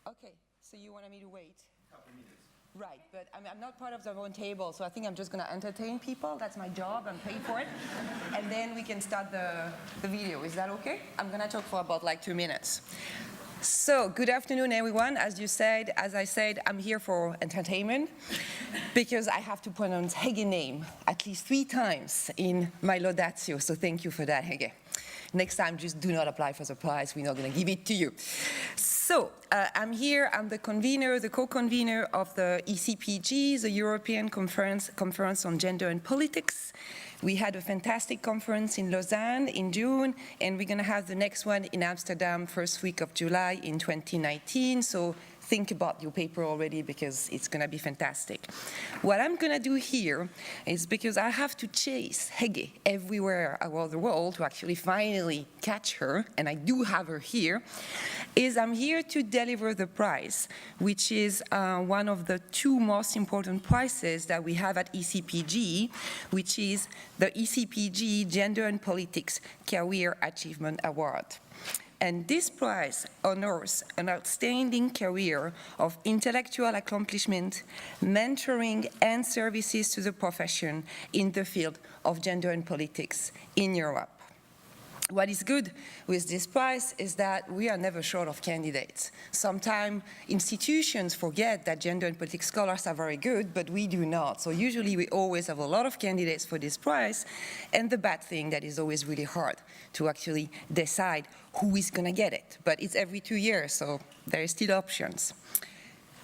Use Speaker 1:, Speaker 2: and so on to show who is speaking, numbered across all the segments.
Speaker 1: Okay, so you wanted me to wait? Couple minutes. Right, but I'm not part of the Roundtable, so I think I'm just going to entertain people. That's my job. I'm paid for it. And then we can start the video. Is that okay? I'm going to talk for about like 2 minutes. So, good afternoon, everyone. As I said, I'm here for entertainment because I have to pronounce Hege's name at least 3 times in my laudatio. So thank you for that, Hege. Next time, just do not apply for the prize. We're not going to give it to you. So, I'm here. I'm the convener, the co-convener of the ECPG, the European Conference on Gender and Politics. We had a fantastic conference in Lausanne in June, and we're going to have the next one in Amsterdam first week of July in 2019. So think about your paper already because it's going to be fantastic. What I'm going to do here is because I have to chase Hege everywhere around the world to actually finally catch her, and I do have her here, is I'm here to deliver the prize, which is one of the 2 most important prizes that we have at ECPG, which is the ECPG Gender and Politics Career Achievement Award. And this prize honors an outstanding career of intellectual accomplishment, mentoring, and services to the profession in the field of gender and politics in Europe. What is good with this prize is that we are never short of candidates. Sometimes institutions forget that gender and politics scholars are very good, but we do not. So usually we always have a lot of candidates for this prize, and the bad thing that is always really hard to actually decide who is going to get it. But it's every 2 years, so there are still options.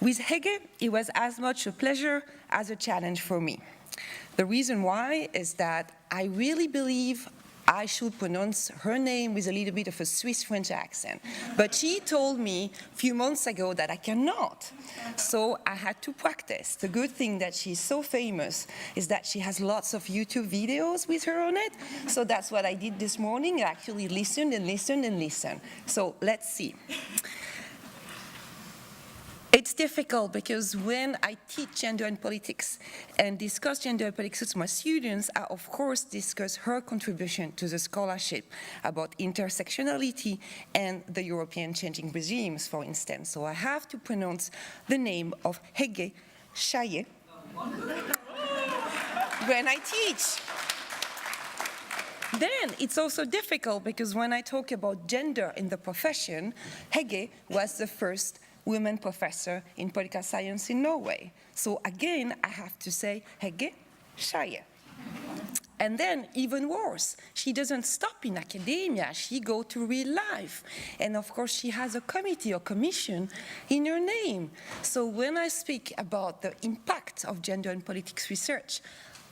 Speaker 1: With Hege, it was as much a pleasure as a challenge for me. The reason why is that I really believe I should pronounce her name with a little bit of a Swiss-French accent. But she told me a few months ago that I cannot. So I had to practice. The good thing that she's so famous is that she has lots of YouTube videos with her on it. So that's what I did this morning. I actually listened and listened and listened. So let's see. It's difficult because when I teach gender and politics and discuss gender and politics with my students, I of course discuss her contribution to the scholarship about intersectionality and the European changing regimes, for instance. So I have to pronounce the name of Hege Shaye when I teach. Then it's also difficult because when I talk about gender in the profession, Hege was the first women professor in political science in Norway. So again, I have to say Hege Shaye. And then even worse, she doesn't stop in academia, she goes to real life. And of course, she has a committee or commission in her name. So when I speak about the impact of gender and politics research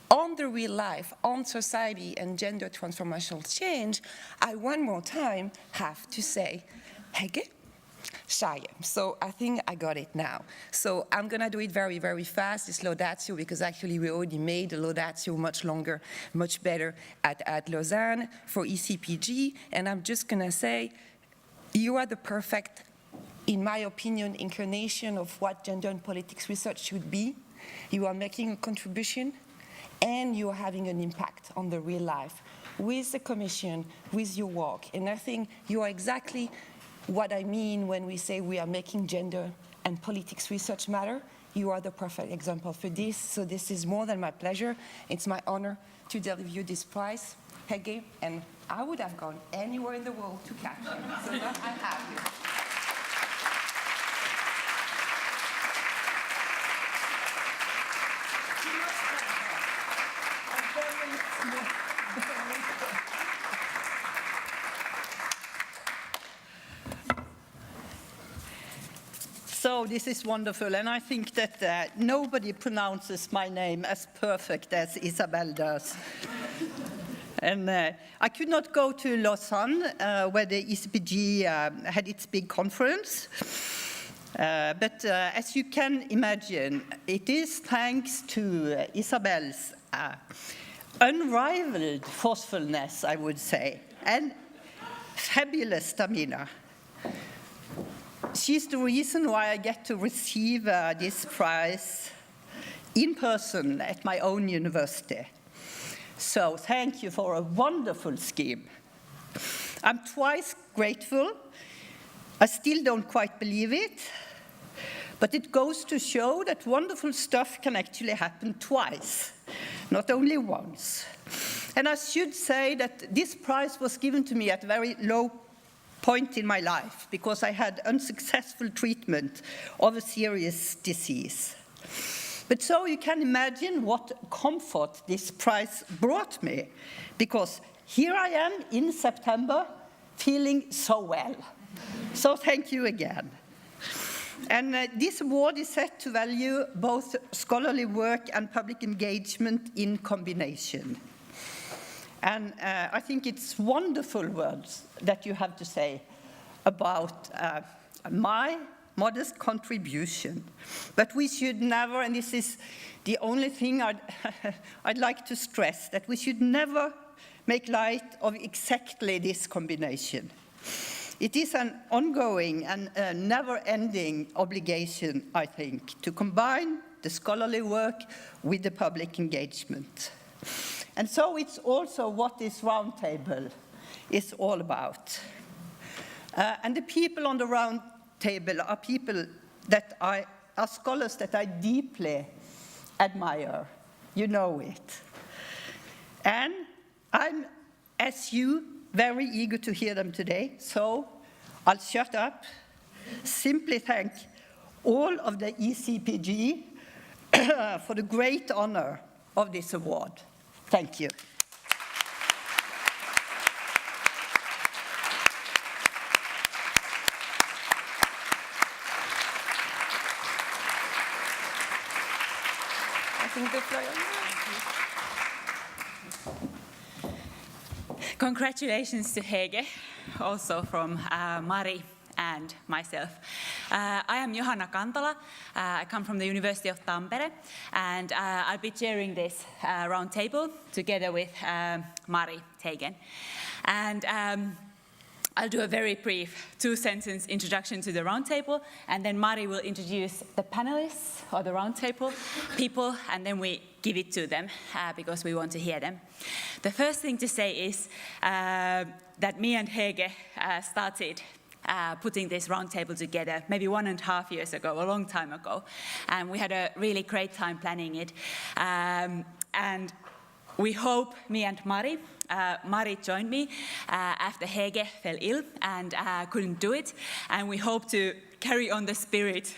Speaker 1: on the real life, on society and gender transformational change, I one more time have to say Hege Shaye. So I think I got it now. So I'm going to do it very, very fast, this laudatio, because actually we already made the laudatio much longer, much better at Lausanne for ECPG. And I'm just going to say, you are the perfect, in my opinion, incarnation of what gender and politics research should be. You are making a contribution, and you are having an impact on the real life with the commission, with your work. And I think you are exactly what I mean when we say we are making gender and politics research matter. You are the perfect example for this. So this is more than my pleasure. It's my honor to deliver you this prize, Hege, and I would have gone anywhere in the world to catch you. So now I have you.
Speaker 2: So this is wonderful, and I think that nobody pronounces my name as perfect as Isabel does. And I could not go to Lausanne, where the ECPG had its big conference. But as you can imagine, it is thanks to Isabel's unrivaled forcefulness, I would say, and fabulous stamina. She's the reason why I get to receive this prize in person at my own university. So thank you for a wonderful scheme. I'm twice grateful. I still don't quite believe it, But it goes to show that wonderful stuff can actually happen twice, not only once. And I should say that this prize was given to me at a very low point in my life because I had unsuccessful treatment of a serious disease. But so you can imagine what comfort this prize brought me, because here I am in September feeling so well. So thank you again. And this award is set to value both scholarly work and public engagement in combination. And I think it's wonderful words that you have to say about my modest contribution. But we should never, and this is the only thing I'd like to stress, that we should never make light of exactly this combination. It is an ongoing and never-ending obligation, I think, to combine the scholarly work with the public engagement. And so it's also what this roundtable is all about. And the people on the roundtable are people that are scholars that I deeply admire. You know it. And I'm, as you, very eager to hear them today, so I'll shut up. Simply thank all of the ECPG for the great honor of this award. Thank you.
Speaker 1: I think the floor.
Speaker 3: Congratulations to Hege, also from Mari and myself. I am Johanna Kantola. I come from the University of Tampere, and I'll be chairing this roundtable together with Mari Teigen. And I'll do a very brief two-sentence introduction to the roundtable, and then Mari will introduce the panelists or the roundtable people, and then we give it to them because we want to hear them. The first thing to say is that me and Hege started putting this roundtable together maybe 1.5 years ago, a long time ago, and we had a really great time planning it. And we hope, me and Mari joined me after Hege fell ill and couldn't do it, and we hope to carry on the spirit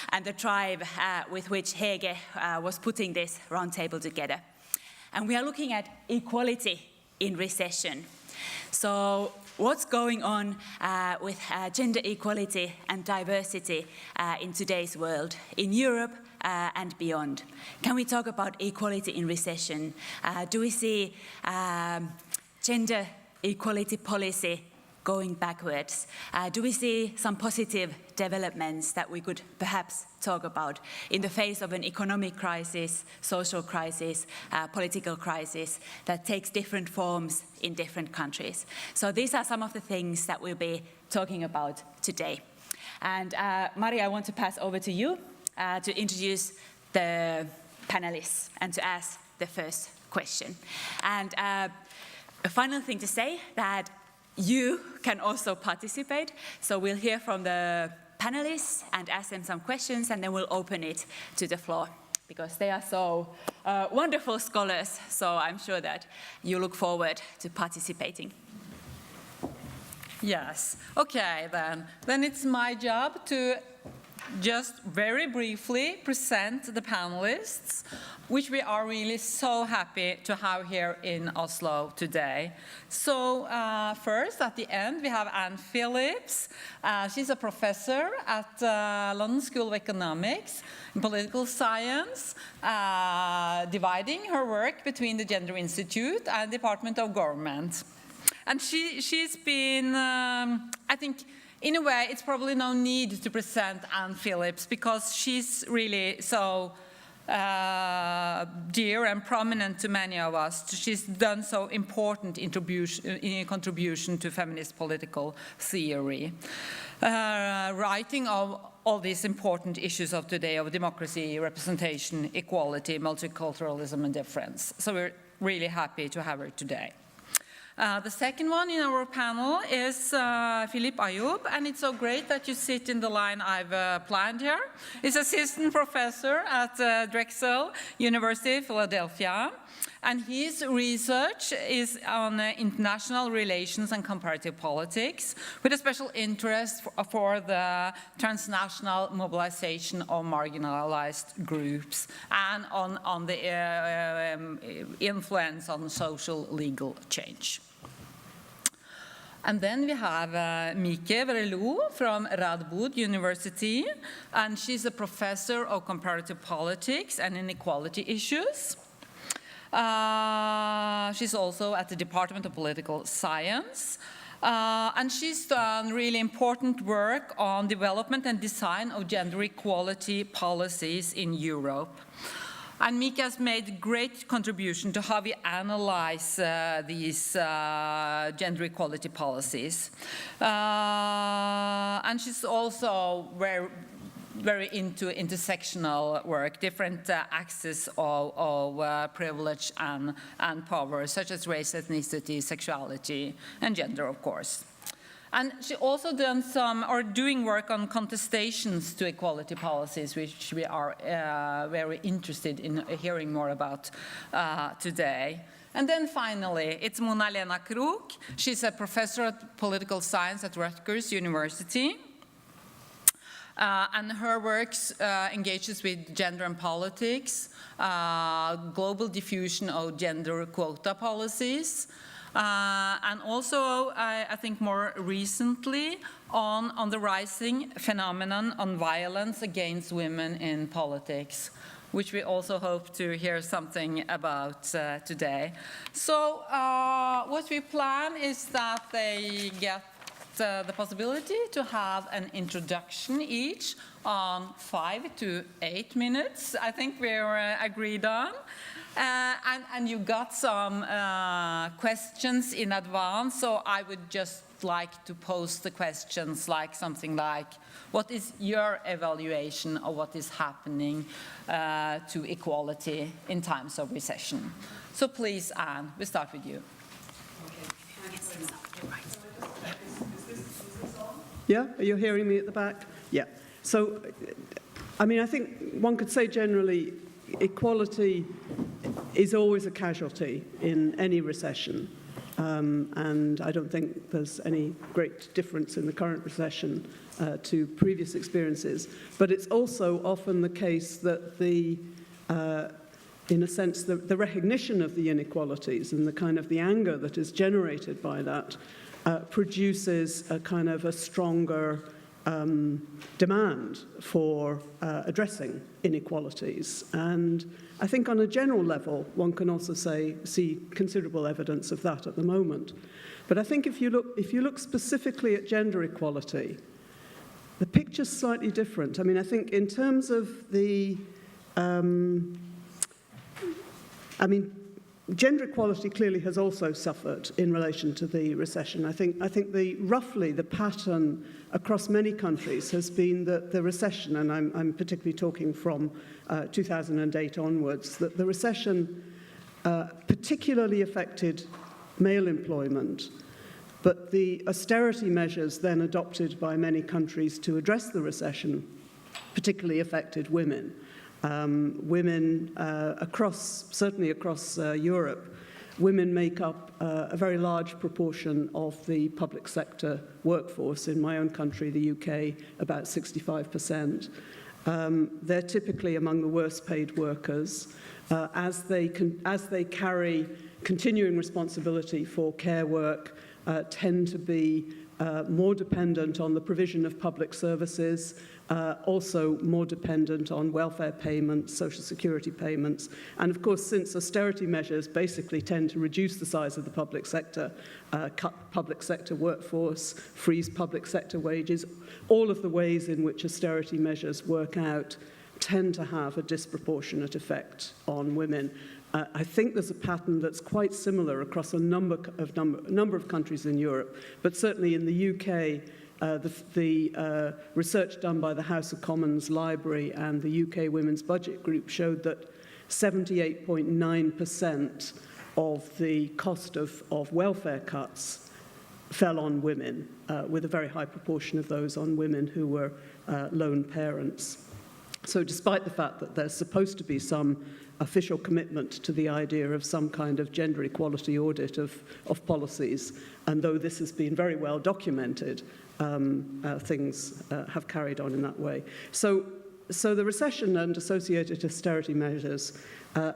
Speaker 3: and the drive with which Hege was putting this roundtable together. And we are looking at equality in recession. So what's going on with gender equality and diversity in today's world, in Europe and beyond? Can we talk about equality in recession? Do we see gender equality policy going backwards? Do we see some positive developments that we could perhaps talk about in the face of an economic crisis, social crisis, political crisis that takes different forms in different countries? So these are some of the things that we'll be talking about today. And Mari, I want to pass over to you to introduce the panelists and to ask the first question. And a final thing to say that you can also participate. So we'll hear from the panelists and ask them some questions, and then we'll open it to the floor because they are so wonderful scholars. So I'm sure that you look forward to participating.
Speaker 4: Yes. Okay, then it's my job to just very briefly present the panelists, which we are really so happy to have here in Oslo today. So first, at the end, we have Anne Phillips. She's a professor at London School of Economics and Political Science, dividing her work between the Gender Institute and Department of Government. And she's been, I think, in a way, it's probably no need to present Anne Phillips because she's really so dear and prominent to many of us. She's done so important contribution to feminist political theory, writing of all these important issues of today of democracy, representation, equality, multiculturalism, and difference. So we're really happy to have her today. The second one in our panel is Philippe Ayoub, and it's so great that you sit in the line I've planned here. He's assistant professor at Drexel University, Philadelphia, and his research is on international relations and comparative politics, with a special interest for the transnational mobilization of marginalized groups and on the influence on social legal change. And then we have Mieke Verloo from Radboud University, and she's a professor of comparative politics and inequality issues. She's also at the Department of Political Science, and she's done really important work on development and design of gender equality policies in Europe. And Mieke has made great contribution to how we analyze these gender equality policies. And she's also very into intersectional work, different axes of privilege and power, such as race, ethnicity, sexuality, and gender, of course. And she also done doing work on contestations to equality policies, which we are very interested in hearing more about today. And then finally, it's Lena Krook. She's a professor of political science at Rugters University. And her work engages with gender and politics, global diffusion of gender quota policies, and also, I think more recently, on the rising phenomenon on violence against women in politics, which we also hope to hear something about today. So what we plan is that they get the possibility to have an introduction each on 5 to 8 minutes, I think we're agreed on. And you got some questions in advance, so I would just like to pose the questions like something like, what is your evaluation of what is happening to equality in times of recession? So please, Anne, we start with you.
Speaker 5: Yeah, are you hearing me at the back? Yeah. So, I mean, I think one could say generally equality is always a casualty in any recession. And I don't think there's any great difference in the current recession to previous experiences. But it's also often the case that in a sense, the recognition of the inequalities and the kind of the anger that is generated by that produces a kind of a stronger demand for addressing inequalities. And I think on a general level, one can also see considerable evidence of that at the moment. But I think if you look specifically at gender equality, the picture's slightly different. I mean, I think in terms of the, gender equality clearly has also suffered in relation to the recession. I think roughly the pattern across many countries has been that the recession, and I'm particularly talking from 2008 onwards, that the recession particularly affected male employment, but the austerity measures then adopted by many countries to address the recession particularly affected women. Women certainly across Europe, women make up a very large proportion of the public sector workforce. In my own country, the UK, about 65%. They're typically among the worst paid workers as they carry continuing responsibility for care work, tend to be more dependent on the provision of public services, also more dependent on welfare payments, social security payments. And of course, since austerity measures basically tend to reduce the size of the public sector, cut public sector workforce, freeze public sector wages, all of the ways in which austerity measures work out tend to have a disproportionate effect on women. I think there's a pattern that's quite similar across a number of countries in Europe, but certainly in the UK, the research done by the House of Commons Library and the UK Women's Budget Group showed that 78.9% of the cost of welfare cuts fell on women, with a very high proportion of those on women who were lone parents. So despite the fact that there's supposed to be some official commitment to the idea of some kind of gender equality audit of policies, and though this has been very well documented, things have carried on in that way. So the recession and associated austerity measures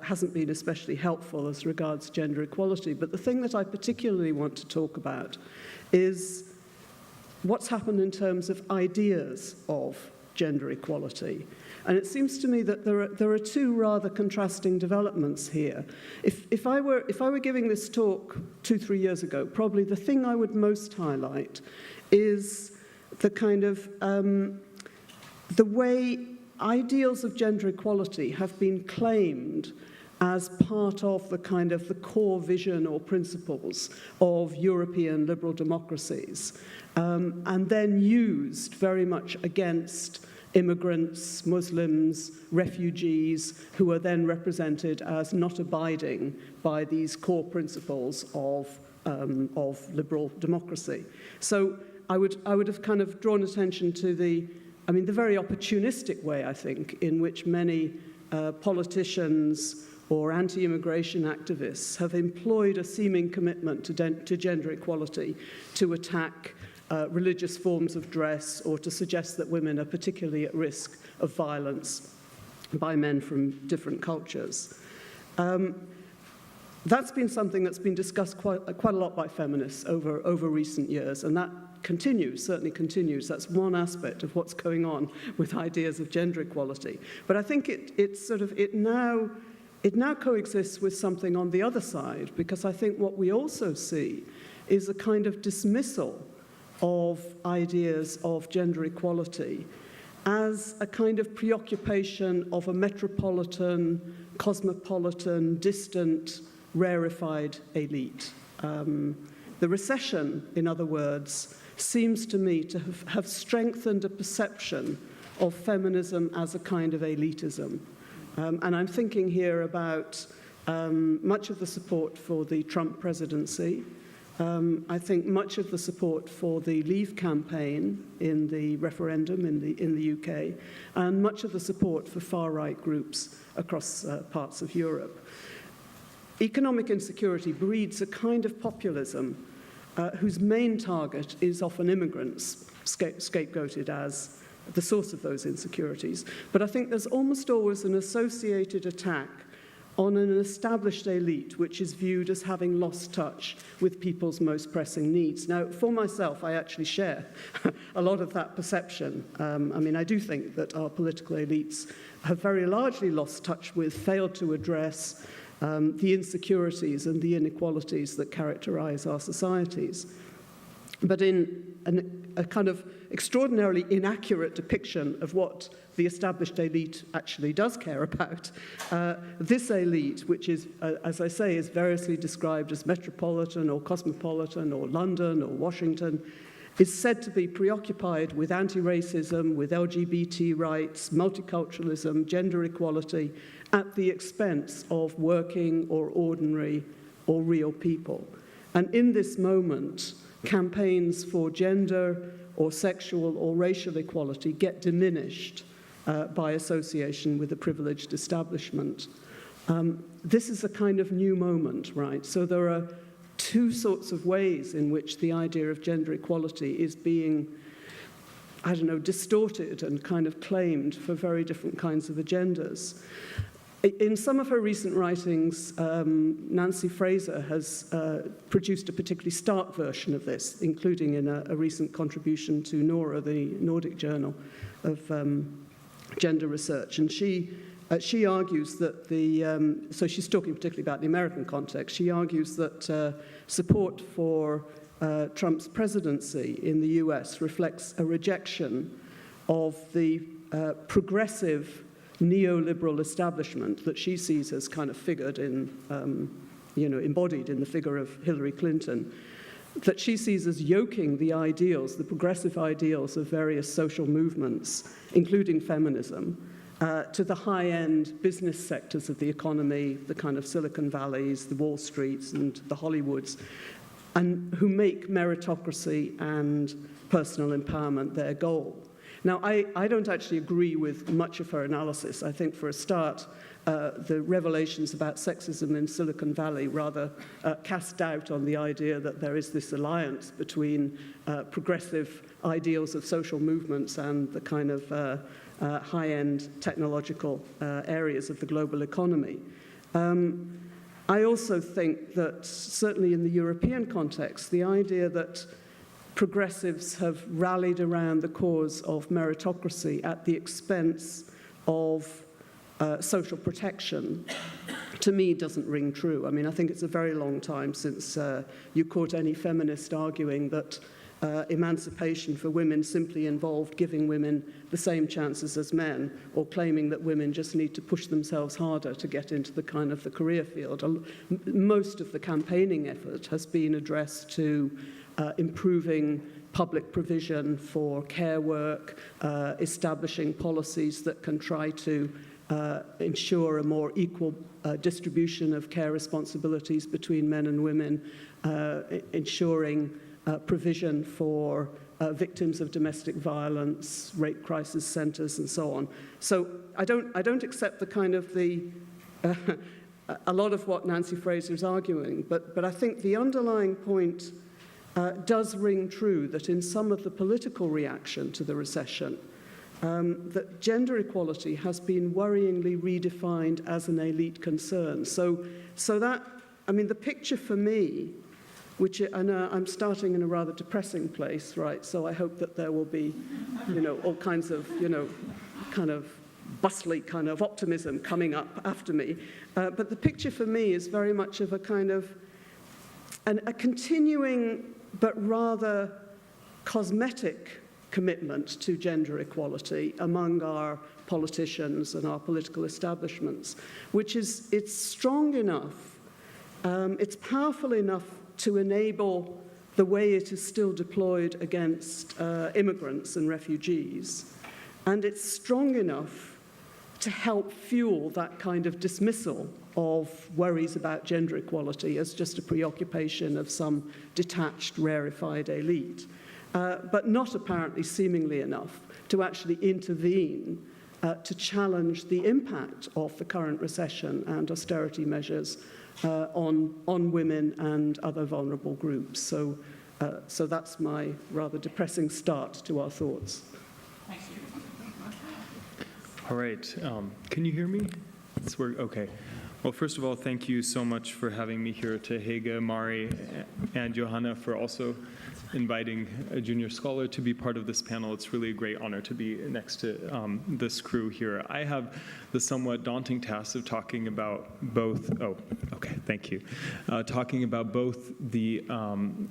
Speaker 5: hasn't been especially helpful as regards gender equality. But the thing that I particularly want to talk about is what's happened in terms of ideas of gender equality. And it seems to me that there are two rather contrasting developments here. If I were giving this talk 2-3 years ago, probably the thing I would most highlight is the kind of the way ideals of gender equality have been claimed as part of the kind of the core vision or principles of European liberal democracies, and then used very much against immigrants, Muslims, refugees, who are then represented as not abiding by these core principles of liberal democracy. So I would have kind of drawn attention to the very opportunistic way, I think, in which many politicians or anti-immigration activists have employed a seeming commitment to gender equality to attack religious forms of dress, or to suggest that women are particularly at risk of violence by men from different cultures. That's been something that's been discussed quite a lot by feminists over recent years, and that certainly continues. That's one aspect of what's going on with ideas of gender equality. But I think it now coexists with something on the other side, because I think what we also see is a kind of dismissal of ideas of gender equality as a kind of preoccupation of a metropolitan, cosmopolitan, distant, rarefied elite. The recession, in other words, seems to me to have strengthened a perception of feminism as a kind of elitism. And I'm thinking here about much of the support for the Trump presidency. I think much of the support for the Leave campaign in the referendum in the UK, and much of the support for far-right groups across parts of Europe. Economic insecurity breeds a kind of populism whose main target is often immigrants, scapegoated as the source of those insecurities. But I think there's almost always an associated attack on an established elite which is viewed as having lost touch with people's most pressing needs. Now, for myself, I actually share a lot of that perception. I do think that our political elites have very largely lost touch with, failed to address the insecurities and the inequalities that characterize our societies. But in a kind of extraordinarily inaccurate depiction of what the established elite actually does care about, this elite, which is, as I say, is variously described as metropolitan or cosmopolitan or London or Washington, is said to be preoccupied with anti-racism, with LGBT rights, multiculturalism, gender equality, at the expense of working or ordinary or real people. And in this moment, campaigns for gender or sexual or racial equality get diminished by association with the privileged establishment. This is a kind of new moment, right? So there are two sorts of ways in which the idea of gender equality is being, distorted and kind of claimed for very different kinds of agendas. In some of her recent writings, Nancy Fraser has produced a particularly stark version of this, including in a recent contribution to Nora, the Nordic Journal of Gender Research. And she argues that so she's talking particularly about the American context, she argues that support for Trump's presidency in the US reflects a rejection of the progressive neoliberal establishment that she sees as kind of figured in, embodied in the figure of Hillary Clinton, that she sees as yoking the ideals, the progressive ideals of various social movements, including feminism, to the high-end business sectors of the economy, the kind of Silicon Valleys, the Wall Streets, and the Hollywoods, and who make meritocracy and personal empowerment their goal. Now, I don't actually agree with much of her analysis. I think, for a start, the revelations about sexism in Silicon Valley rather cast doubt on the idea that there is this alliance between progressive ideals of social movements and the kind of high-end technological areas of the global economy. I also think that, certainly in the European context, the idea that progressives have rallied around the cause of meritocracy at the expense of social protection, to me, doesn't ring true. I mean, I think it's a very long time since you caught any feminist arguing that emancipation for women simply involved giving women the same chances as men, or claiming that women just need to push themselves harder to get into the kind of the career field. Most of the campaigning effort has been addressed to improving public provision for care work, establishing policies that can try to ensure a more equal distribution of care responsibilities between men and women, ensuring provision for victims of domestic violence, rape crisis centres, and so on. So I don't accept the kind of a lot of what Nancy Fraser is arguing, but I think the underlying point does ring true, that in some of the political reaction to the recession, that gender equality has been worryingly redefined as an elite concern. So that, I mean, the picture for me, which, and I'm starting in a rather depressing place, right? So I hope that there will be, all kinds of, kind of bustly kind of optimism coming up after me. But the picture for me is very much of a kind of a continuing but rather cosmetic commitment to gender equality among our politicians and our political establishments, which is, it's strong enough, it's powerful enough to enable the way it is still deployed against immigrants and refugees, and it's strong enough to help fuel that kind of dismissal of worries about gender equality as just a preoccupation of some detached, rarefied elite, but not apparently seemingly enough to actually intervene to challenge the impact of the current recession and austerity measures on women and other vulnerable groups. So that's my rather depressing start to our thoughts.
Speaker 3: Thank you.
Speaker 6: All right. Can you hear me? Okay. Well, first of all, thank you so much for having me here, to Hege, Mari, and Johanna, for also inviting a junior scholar to be part of this panel. It's really a great honor to be next to this crew here. I have the somewhat daunting task of talking about both, talking about both the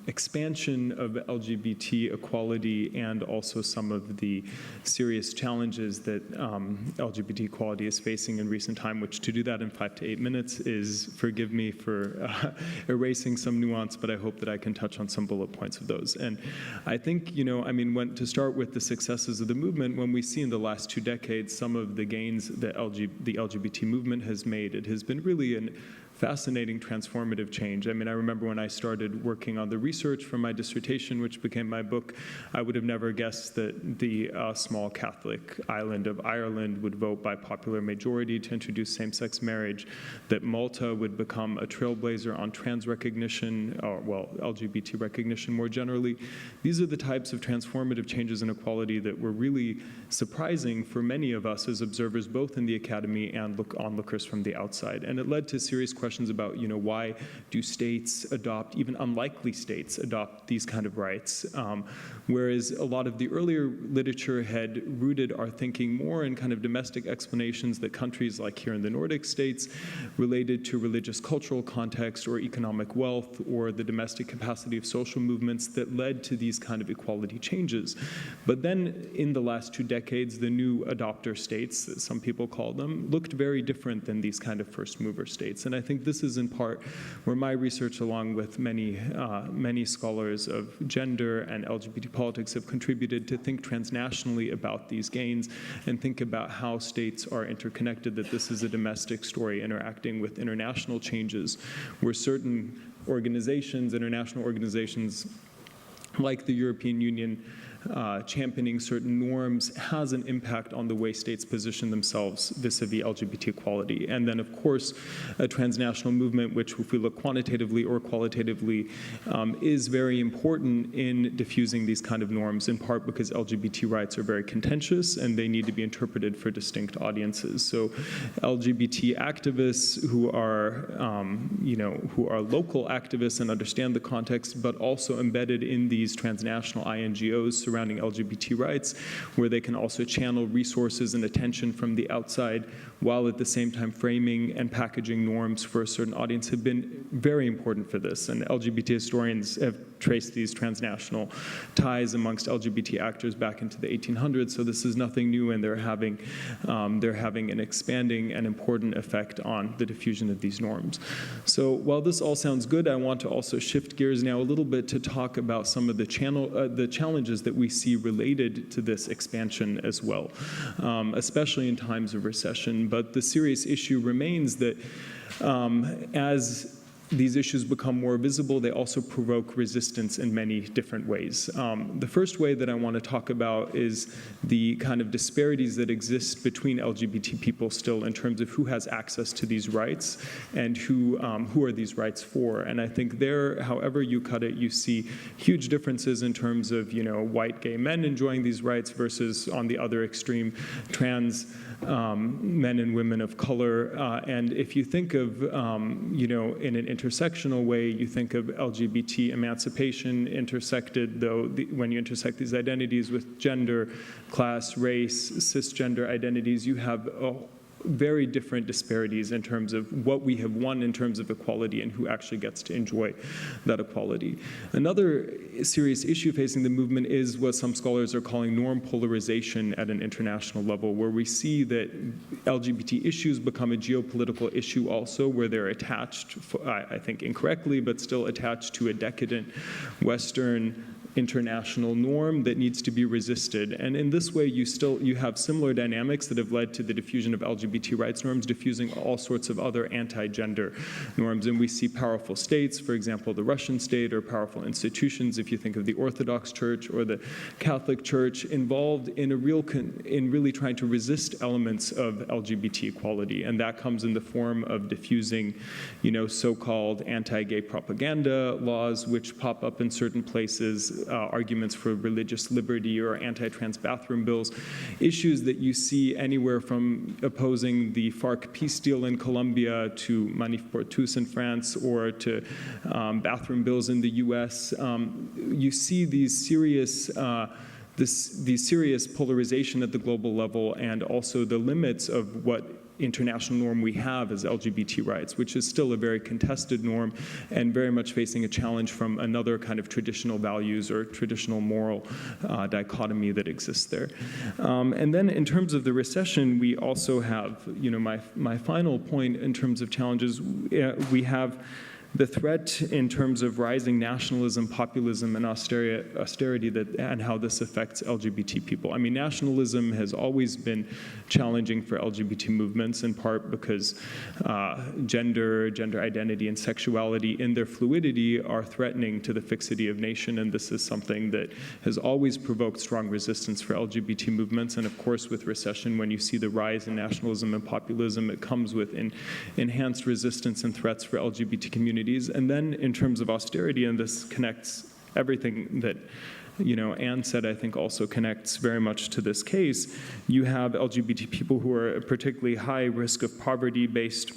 Speaker 6: expansion of LGBT equality and also some of the serious challenges that LGBT equality is facing in recent time, which, to do that in 5 to 8 minutes is, forgive me for erasing some nuance, but I hope that I can touch on some bullet points of those. And I think, to start with the successes of the movement, when we see in the last 2 decades some of the gains that the LGBT movement has made, it has been really an fascinating transformative change. I mean, I remember when I started working on the research for my dissertation, which became my book, I would have never guessed that the small Catholic island of Ireland would vote by popular majority to introduce same-sex marriage, that Malta would become a trailblazer on trans recognition, or, well, LGBT recognition more generally. These are the types of transformative changes in equality that were really surprising for many of us as observers, both in the academy and onlookers from the outside. And it led to serious questions about, why do states adopt, even unlikely states, adopt these kind of rights? Whereas a lot of the earlier literature had rooted our thinking more in kind of domestic explanations that countries like here in the Nordic states related to religious cultural context or economic wealth or the domestic capacity of social movements that led to these kind of equality changes. But then in the last 2 decades, the new adopter states, as some people call them, looked very different than these kind of first mover states. And I think think this is in part where my research, along with many scholars of gender and LGBT politics, have contributed to think transnationally about these gains and think about how states are interconnected, that this is a domestic story interacting with international changes, where certain organizations, international organizations like the European Union, championing certain norms has an impact on the way states position themselves vis-a-vis LGBT equality. And then, of course, a transnational movement, which if we look quantitatively or qualitatively, is very important in diffusing these kind of norms, in part because LGBT rights are very contentious and they need to be interpreted for distinct audiences. So LGBT activists who are, who are local activists and understand the context, but also embedded in these transnational INGOs surrounding LGBT rights, where they can also channel resources and attention from the outside, while at the same time framing and packaging norms for a certain audience, have been very important for this. And LGBT historians have traced these transnational ties amongst LGBT actors back into the 1800s, so this is nothing new, and they're having an expanding and important effect on the diffusion of these norms. So while this all sounds good, I want to also shift gears now a little bit to talk about some of the challenges that we see related to this expansion as well, especially in times of recession. But the serious issue remains that as these issues become more visible, they also provoke resistance in many different ways. The first way that I want to talk about is the kind of disparities that exist between LGBT people still in terms of who has access to these rights and who are these rights for. And I think there, however you cut it, you see huge differences in terms of, white gay men enjoying these rights versus, on the other extreme, trans men and women of color. And if you think of, in an intersectional way, you think of LGBT emancipation intersected, though when you intersect these identities with gender, class, race, cisgender identities, you have very different disparities in terms of what we have won in terms of equality and who actually gets to enjoy that equality. Another serious issue facing the movement is what some scholars are calling norm polarization at an international level, where we see that LGBT issues become a geopolitical issue also, where they're attached, I think incorrectly, but still attached to a decadent Western international norm that needs to be resisted. And in this way, you have similar dynamics that have led to the diffusion of LGBT rights norms, diffusing all sorts of other anti-gender norms. And we see powerful states, for example, the Russian state, or powerful institutions, if you think of the Orthodox Church or the Catholic Church, involved in in really trying to resist elements of LGBT equality. And that comes in the form of diffusing, so-called anti-gay propaganda laws, which pop up in certain places, arguments for religious liberty or anti-trans bathroom bills, issues that you see anywhere from opposing the FARC peace deal in Colombia to Manif pour tous in France, or to bathroom bills in the US. You see these serious polarization at the global level, and also the limits of what international norm we have as LGBT rights, which is still a very contested norm and very much facing a challenge from another kind of traditional values or traditional moral dichotomy that exists there. And then in terms of the recession, we also have, my final point in terms of challenges, we have the threat in terms of rising nationalism, populism, and austerity and how this affects LGBT people. I mean, nationalism has always been challenging for LGBT movements, in part because gender identity, and sexuality in their fluidity are threatening to the fixity of nation, and this is something that has always provoked strong resistance for LGBT movements. And of course, with recession, when you see the rise in nationalism and populism, it comes with enhanced resistance and threats for LGBT communities. And then in terms of austerity, and this connects everything that Anne said, I think also connects very much to this case, you have LGBT people who are at particularly high risk of poverty based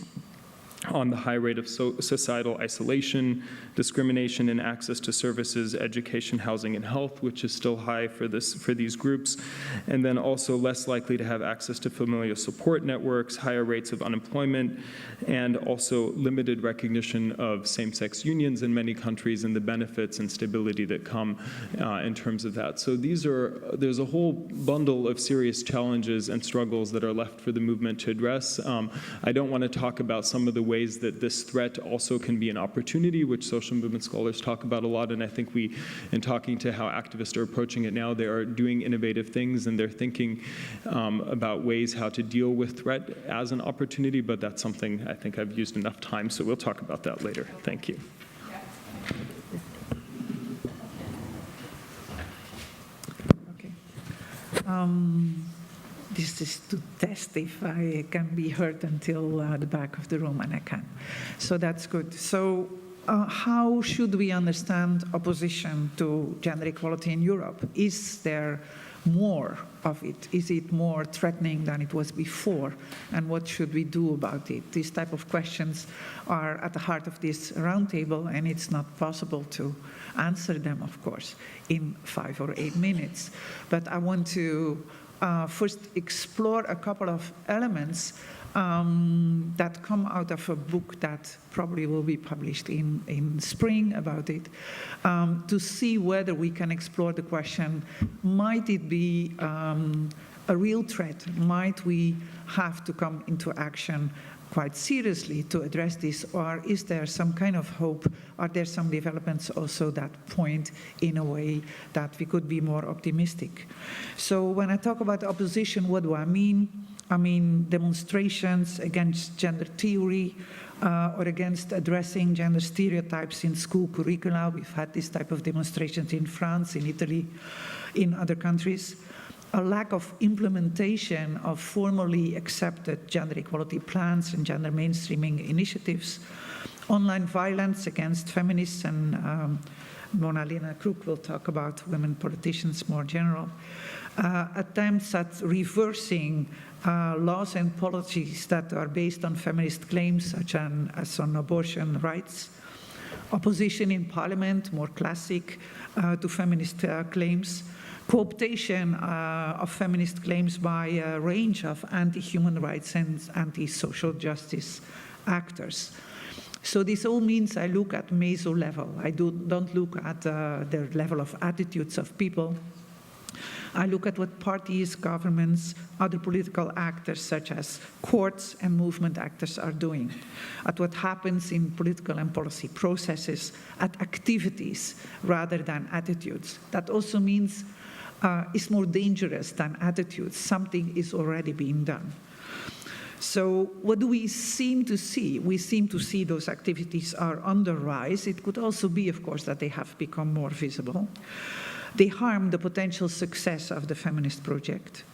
Speaker 6: on the high rate of societal isolation, discrimination in access to services, education, housing, and health, which is still high for these groups, and then also less likely to have access to familial support networks, higher rates of unemployment, and also limited recognition of same-sex unions in many countries and the benefits and stability that come in terms of that. So there's a whole bundle of serious challenges and struggles that are left for the movement to address. I don't want to talk about some of the ways that this threat also can be an opportunity, which social movement scholars talk about a lot. And I think in talking to how activists are approaching it now, they are doing innovative things and they're thinking about ways how to deal with threat as an opportunity, but that's something I think I've used enough time, so we'll talk about that later. Thank you.
Speaker 7: Okay. This is to test if I can be heard until the back of the room, and I can. So that's good. So how should we understand opposition to gender equality in Europe? Is there more of it? Is it more threatening than it was before? And what should we do about it? These type of questions are at the heart of this roundtable, and it's not possible to answer them, of course, in 5 or 8 minutes. But I want to first explore a couple of elements that come out of a book that probably will be published in spring about it, to see whether we can explore the question, might it be a real threat? Might we have to come into action quite seriously to address this, or is there some kind of hope? Are there some developments also that point in a way that we could be more optimistic? So when I talk about opposition, what do I mean? I mean demonstrations against gender theory or against addressing gender stereotypes in school curricula. We've had this type of demonstrations in France, in Italy, in other countries. A lack of implementation of formally accepted gender equality plans and gender mainstreaming initiatives. Online violence against feminists, and Lena Krook will talk about women politicians more general. Attempts at reversing laws and policies that are based on feminist claims, such as on abortion rights. Opposition in parliament, more classic, to feminist claims. Co-optation of feminist claims by a range of anti-human rights and anti-social justice actors. So this all means I look at meso level. I don't look at the level of attitudes of people. I look at what parties, governments, other political actors such as courts and movement actors are doing, at what happens in political and policy processes, at activities rather than attitudes. That also means it's more dangerous than attitudes. Something is already being done. So what do we seem to see? We seem to see those activities are on the rise. It could also be, of course, that they have become more visible. They harm the potential success of the feminist project.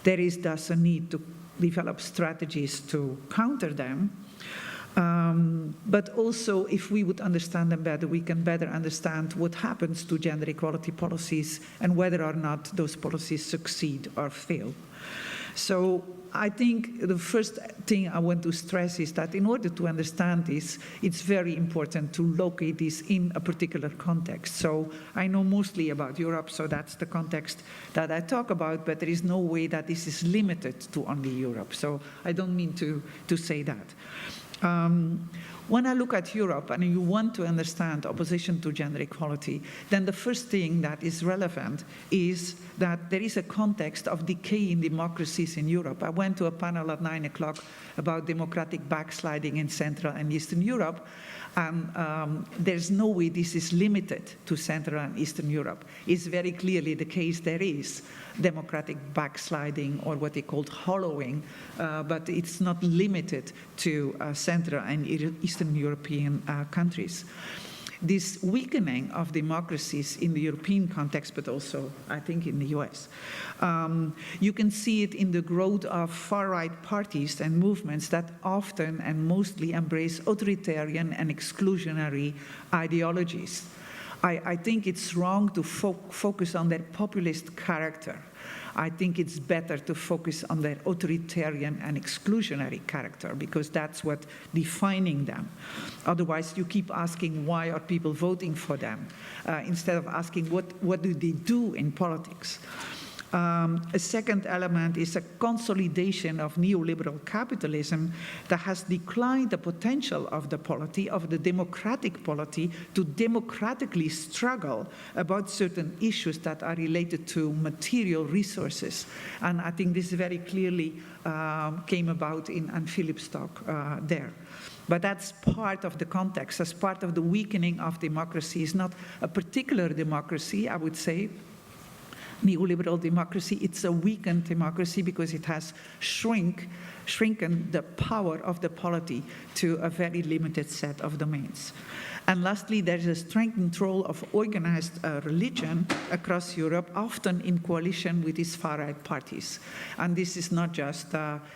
Speaker 7: There is thus a need to develop strategies to counter them. But also, if we would understand them better, we can better understand what happens to gender equality policies and whether or not those policies succeed or fail. So I think the first thing I want to stress is that in order to understand this, it's very important to locate this in a particular context. So I know mostly about Europe, so that's the context that I talk about, but there is no way that this is limited to only Europe. So I don't mean to say that. When I look at Europe and you want to understand opposition to gender equality, then the first thing that is relevant is that there is a context of decay in democracies in Europe. I went to a panel at 9 o'clock about democratic backsliding in Central and Eastern Europe, and there's no way this is limited to Central and Eastern Europe. It's very clearly the case there is democratic backsliding, or what they called hollowing, but it's not limited to Central and Eastern European countries. This weakening of democracies in the European context, but also, I think, in the US. You can see it in the growth of far-right parties and movements that often and mostly embrace authoritarian and exclusionary ideologies. I think it's wrong to focus on their populist character. I think it's better to focus on their authoritarian and exclusionary character, because that's what defining them. Otherwise, you keep asking why are people voting for them, instead of asking what do they do in politics. A second element is a consolidation of neoliberal capitalism that has declined the potential of the polity, of the democratic polity, to democratically struggle about certain issues that are related to material resources. And I think this very clearly came about in Philip's talk there. But that's part of the context, that's part of the weakening of democracy. It's not a particular democracy, I would say, neoliberal democracy. It's a weakened democracy because it has shrunken the power of the polity to a very limited set of domains. And lastly, there is a strengthened role of organized religion across Europe, often in coalition with these far-right parties. And this is not just,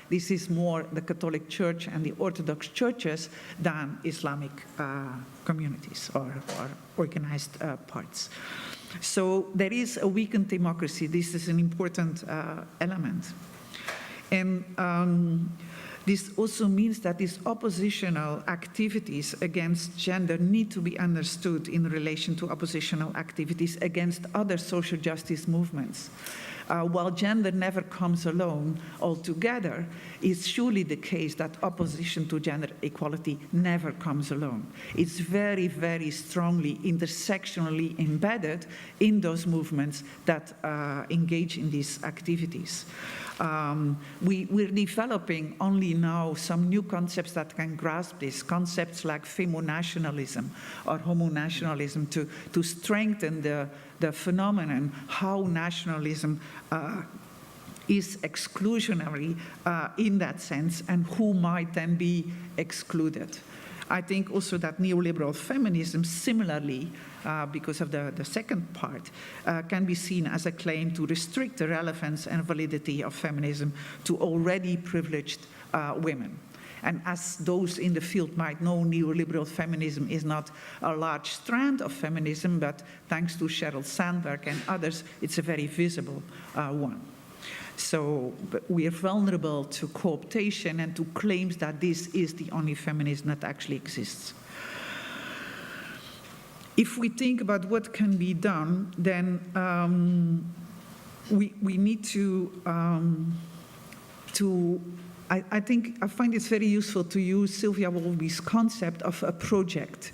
Speaker 7: this is more the Catholic Church and the Orthodox churches than Islamic communities or organized parts. So there is a weakened democracy. This is an important element. And this also means that these oppositional activities against gender need to be understood in relation to oppositional activities against other social justice movements. While gender never comes alone altogether, it's surely the case that opposition to gender equality never comes alone. It's very, very strongly intersectionally embedded in those movements that engage in these activities. We're developing only now some new concepts that can grasp this, concepts like femonationalism or homonationalism to strengthen the phenomenon how nationalism is exclusionary in that sense and who might then be excluded. I think also that neoliberal feminism similarly, because of the second part, can be seen as a claim to restrict the relevance and validity of feminism to already privileged women. And as those in the field might know, neoliberal feminism is not a large strand of feminism, but thanks to Sheryl Sandberg and others, it's a very visible one. So we are vulnerable to cooptation and to claims that this is the only feminism that actually exists. If we think about what can be done, then we need I find it very useful to use Sylvia Wolby's concept of a project.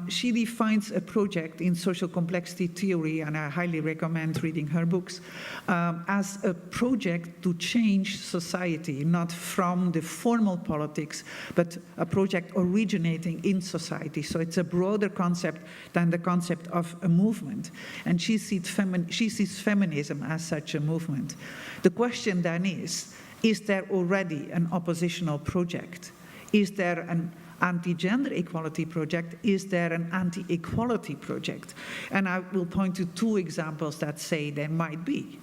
Speaker 7: She defines a project in social complexity theory, and I highly recommend reading her books, as a project to change society, not from the formal politics, but a project originating in society. So it's a broader concept than the concept of a movement. And she sees feminism as such a movement. The question then is there already an oppositional project? Is there an anti-gender equality project? Is there an anti-equality project? And I will point to two examples that say there might be.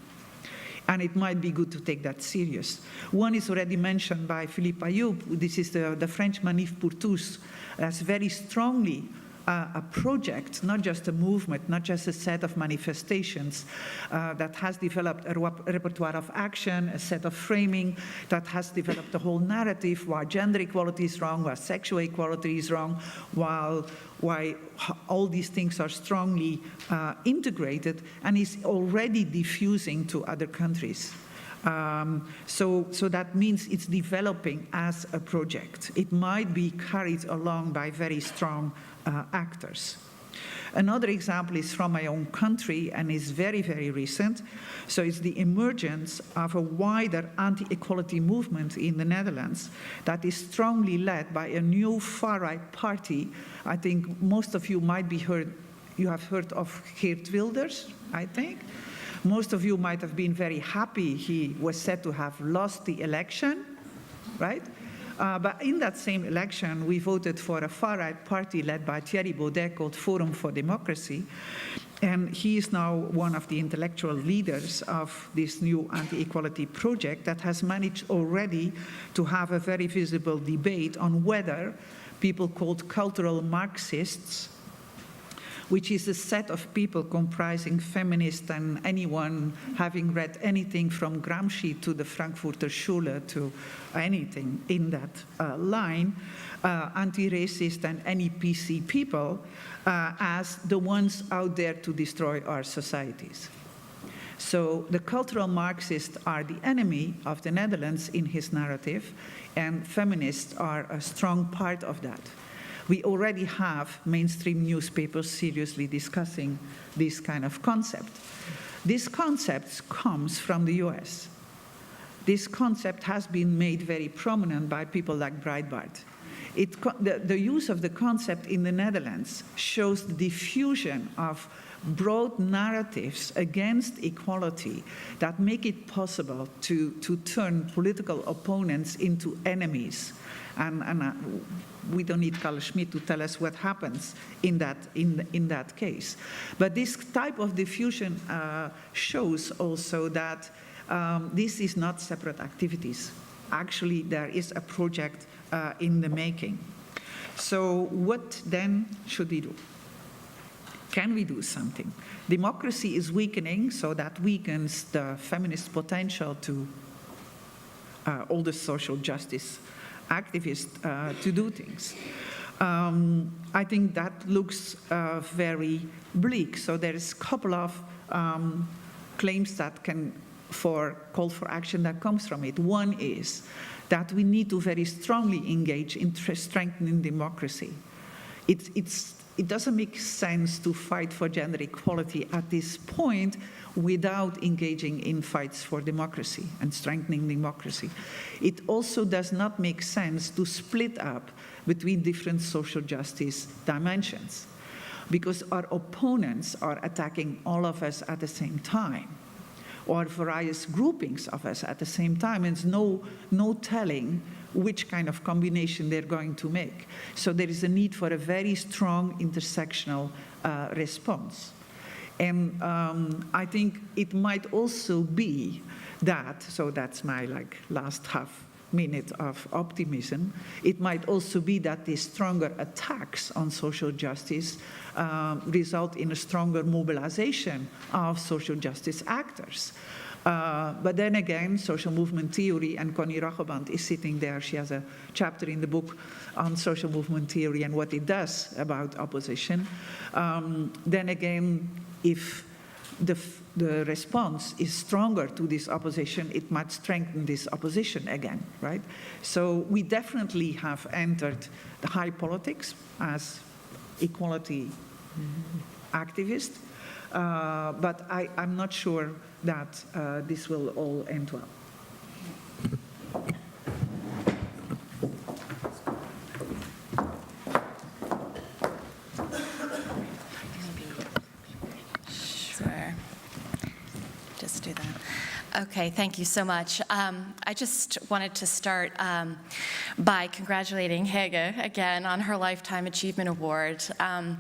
Speaker 7: And it might be good to take that serious. One is already mentioned by Philippe Ayoub. This is the French Manif pour tous. That's very strongly a project, not just a movement, not just a set of manifestations that has developed a repertoire of action, a set of framing that has developed a whole narrative why gender equality is wrong, why sexual equality is wrong, why all these things are strongly integrated and is already diffusing to other countries. So that means it's developing as a project. It might be carried along by very strong actors. Another example is from my own country and is very, very recent. So it's the emergence of a wider anti-equality movement in the Netherlands that is strongly led by a new far-right party. I think most of you you have heard of Geert Wilders, I think. Most of you might have been very happy he was said to have lost the election, right? But in that same election, we voted for a far-right party led by Thierry Baudet called Forum for Democracy. And he is now one of the intellectual leaders of this new anti-equality project that has managed already to have a very visible debate on whether people called cultural Marxists, which is a set of people comprising feminists and anyone having read anything from Gramsci to the Frankfurter Schule to anything in that line, anti-racist and any PC people, as the ones out there to destroy our societies. So the cultural Marxists are the enemy of the Netherlands in his narrative, and feminists are a strong part of that. We already have mainstream newspapers seriously discussing this kind of concept. This concept comes from the US. This concept has been made very prominent by people like Breitbart. The use of the concept in the Netherlands shows the diffusion of broad narratives against equality that make it possible to turn political opponents into enemies. And we don't need Carl Schmitt to tell us what happens in that case. But this type of diffusion shows also that this is not separate activities. Actually, there is a project in the making. So what then should we do? Can we do something? Democracy is weakening, so that weakens the feminist potential to all the social justice activists to do things. I think that looks very bleak. So there is a couple of claims that call for action that comes from it. One is that we need to very strongly engage in strengthening democracy. It doesn't make sense to fight for gender equality at this point without engaging in fights for democracy and strengthening democracy. It also does not make sense to split up between different social justice dimensions, because our opponents are attacking all of us at the same time, or various groupings of us at the same time, and there's no telling which kind of combination they're going to make. So there is a need for a very strong intersectional response. And I think it might also be that, so that's my last half minute of optimism, it might also be that these stronger attacks on social justice result in a stronger mobilization of social justice actors. But then again, social movement theory, and Connie Racheband is sitting there. She has a chapter in the book on social movement theory and what it does about opposition. Then again, if the response is stronger to this opposition, it might strengthen this opposition again, right? So we definitely have entered the high politics as equality activists, but I'm not sure that this will all end well.
Speaker 8: Sure. Just do that. Okay, thank you so much. I just wanted to start by congratulating Hege again on her Lifetime Achievement Award. I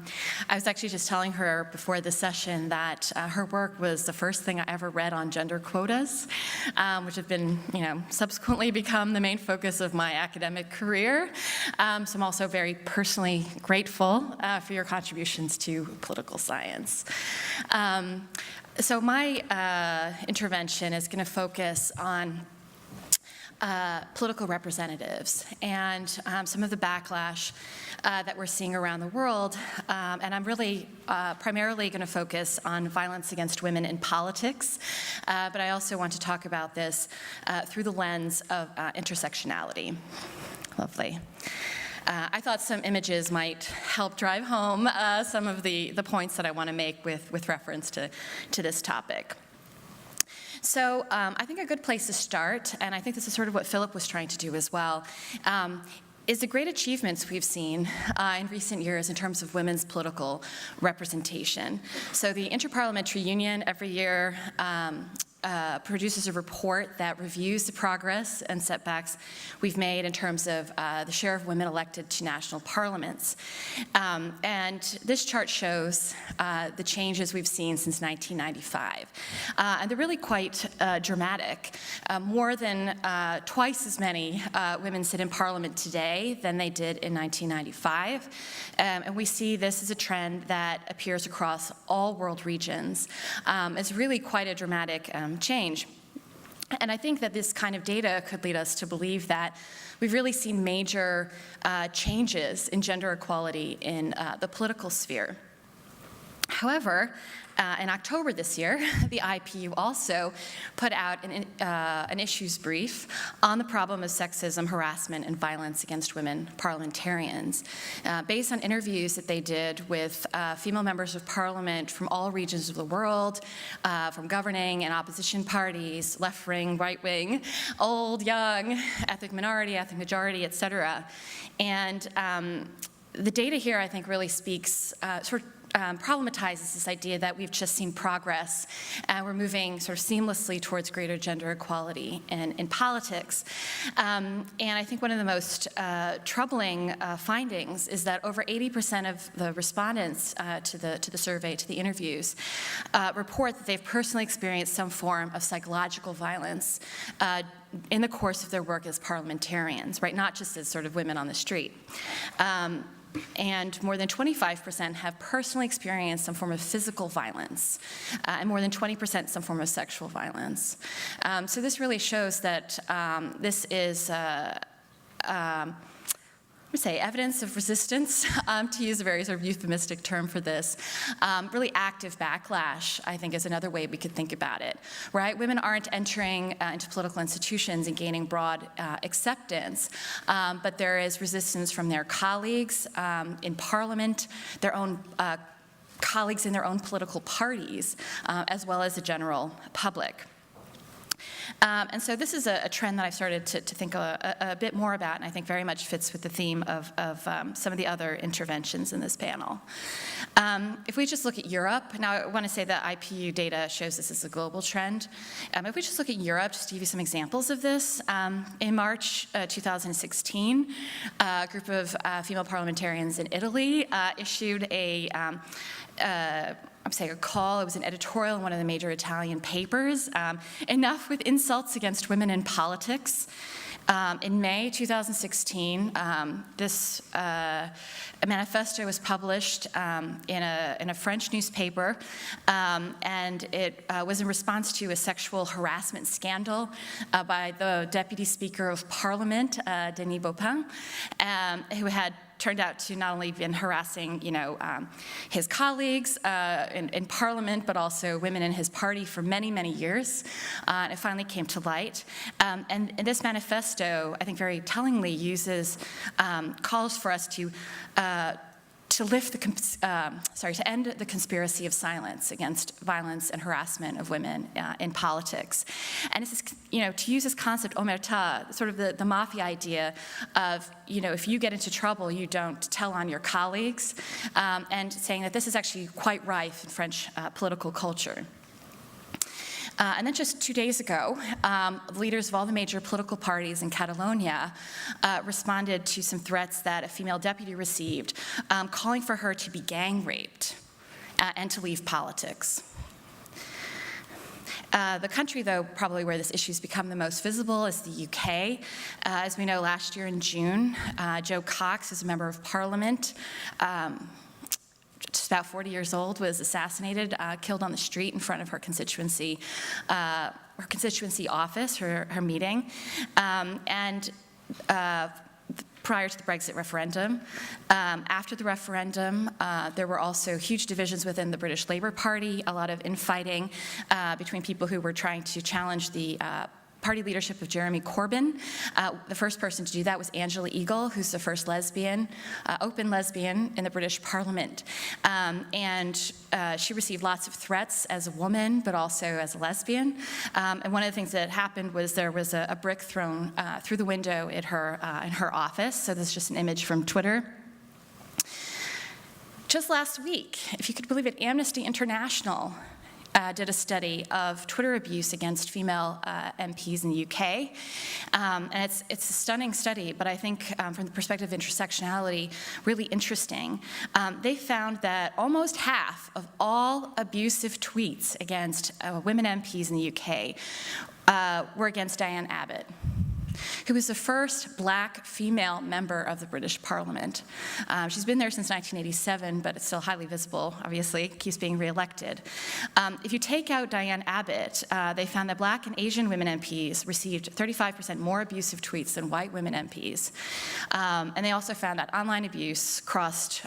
Speaker 8: was actually just telling her before the session that her work was the first thing I ever read on gender quotas, which have been, subsequently become the main focus of my academic career. So I'm also very personally grateful for your contributions to political science. So my intervention is going to focus on political representatives and some of the backlash that we're seeing around the world. And I'm really primarily going to focus on violence against women in politics. But I also want to talk about this through the lens of intersectionality. Lovely. I thought some images might help drive home some of the points that I want to make with reference to this topic. So I think a good place to start, and I think this is sort of what Philip was trying to do as well, is the great achievements we've seen in recent years in terms of women's political representation. So the Interparliamentary Union every year produces a report that reviews the progress and setbacks we've made in terms of the share of women elected to national parliaments. And this chart shows the changes we've seen since 1995. And they're really quite dramatic. More than twice as many women sit in parliament today than they did in 1995. And we see this as a trend that appears across all world regions. It's really quite a dramatic change. And I think that this kind of data could lead us to believe that we've really seen major changes in gender equality in the political sphere. However, In October this year, the IPU also put out an issues brief on the problem of sexism, harassment, and violence against women parliamentarians, based on interviews that they did with female members of parliament from all regions of the world, from governing and opposition parties, left-wing, right-wing, old, young, ethnic minority, ethnic majority, et cetera. And the data here, I think, really speaks, problematizes this idea that we've just seen progress and we're moving sort of seamlessly towards greater gender equality in politics. And I think one of the most troubling findings is that over 80% of the respondents to the survey, to the interviews, report that they've personally experienced some form of psychological violence in the course of their work as parliamentarians, right? Not just as sort of women on the street. And more than 25% have personally experienced some form of physical violence, and more than 20% some form of sexual violence. So this really shows that this is evidence of resistance, to use a very sort of euphemistic term for this. Really active backlash, I think, is another way we could think about it, right? Women aren't entering into political institutions and gaining broad acceptance, but there is resistance from their colleagues in parliament, their own colleagues in their own political parties, as well as the general public. And so this is a trend that I've started to think a bit more about, and I think very much fits with the theme of some of the other interventions in this panel. If we just look at Europe, now I want to say that IPU data shows this as a global trend. If we just look at Europe, just to give you some examples of this, in March 2016, a group of female parliamentarians in Italy issued a call. It was an editorial in one of the major Italian papers. Enough with insults against women in politics. In May 2016, this manifesto was published in a French newspaper, and it was in response to a sexual harassment scandal by the Deputy Speaker of Parliament, Denis Baupin, who had turned out to not only been harassing, his colleagues in Parliament, but also women in his party for many, many years. And it finally came to light. And this manifesto, I think, very tellingly uses calls for us to end the conspiracy of silence against violence and harassment of women in politics. And it's this, to use this concept, omerta, sort of the mafia idea of, if you get into trouble, you don't tell on your colleagues, and saying that this is actually quite rife in French political culture. And then just 2 days ago, leaders of all the major political parties in Catalonia responded to some threats that a female deputy received, calling for her to be gang raped and to leave politics. The country, though, probably where this issue has become the most visible is the UK. As we know, last year in June, Jo Cox, who's a member of Parliament, just about 40 years old, was assassinated, killed on the street in front of her constituency office, her meeting, and prior to the Brexit referendum. After the referendum, there were also huge divisions within the British Labour Party, a lot of infighting between people who were trying to challenge the party leadership of Jeremy Corbyn. The first person to do that was Angela Eagle, who's the first lesbian, open lesbian in the British Parliament. And she received lots of threats as a woman, but also as a lesbian. And one of the things that happened was there was a brick thrown through the window in her office. So this is just an image from Twitter. Just last week, if you could believe it, Amnesty International did a study of Twitter abuse against female MPs in the UK. And it's a stunning study, but I think from the perspective of intersectionality, really interesting. They found that almost half of all abusive tweets against women MPs in the UK were against Diane Abbott, who was the first black female member of the British Parliament. She's been there since 1987, but it's still highly visible, obviously, keeps being re-elected. If you take out Diane Abbott, they found that black and Asian women MPs received 35% more abusive tweets than white women MPs. And they also found that online abuse crossed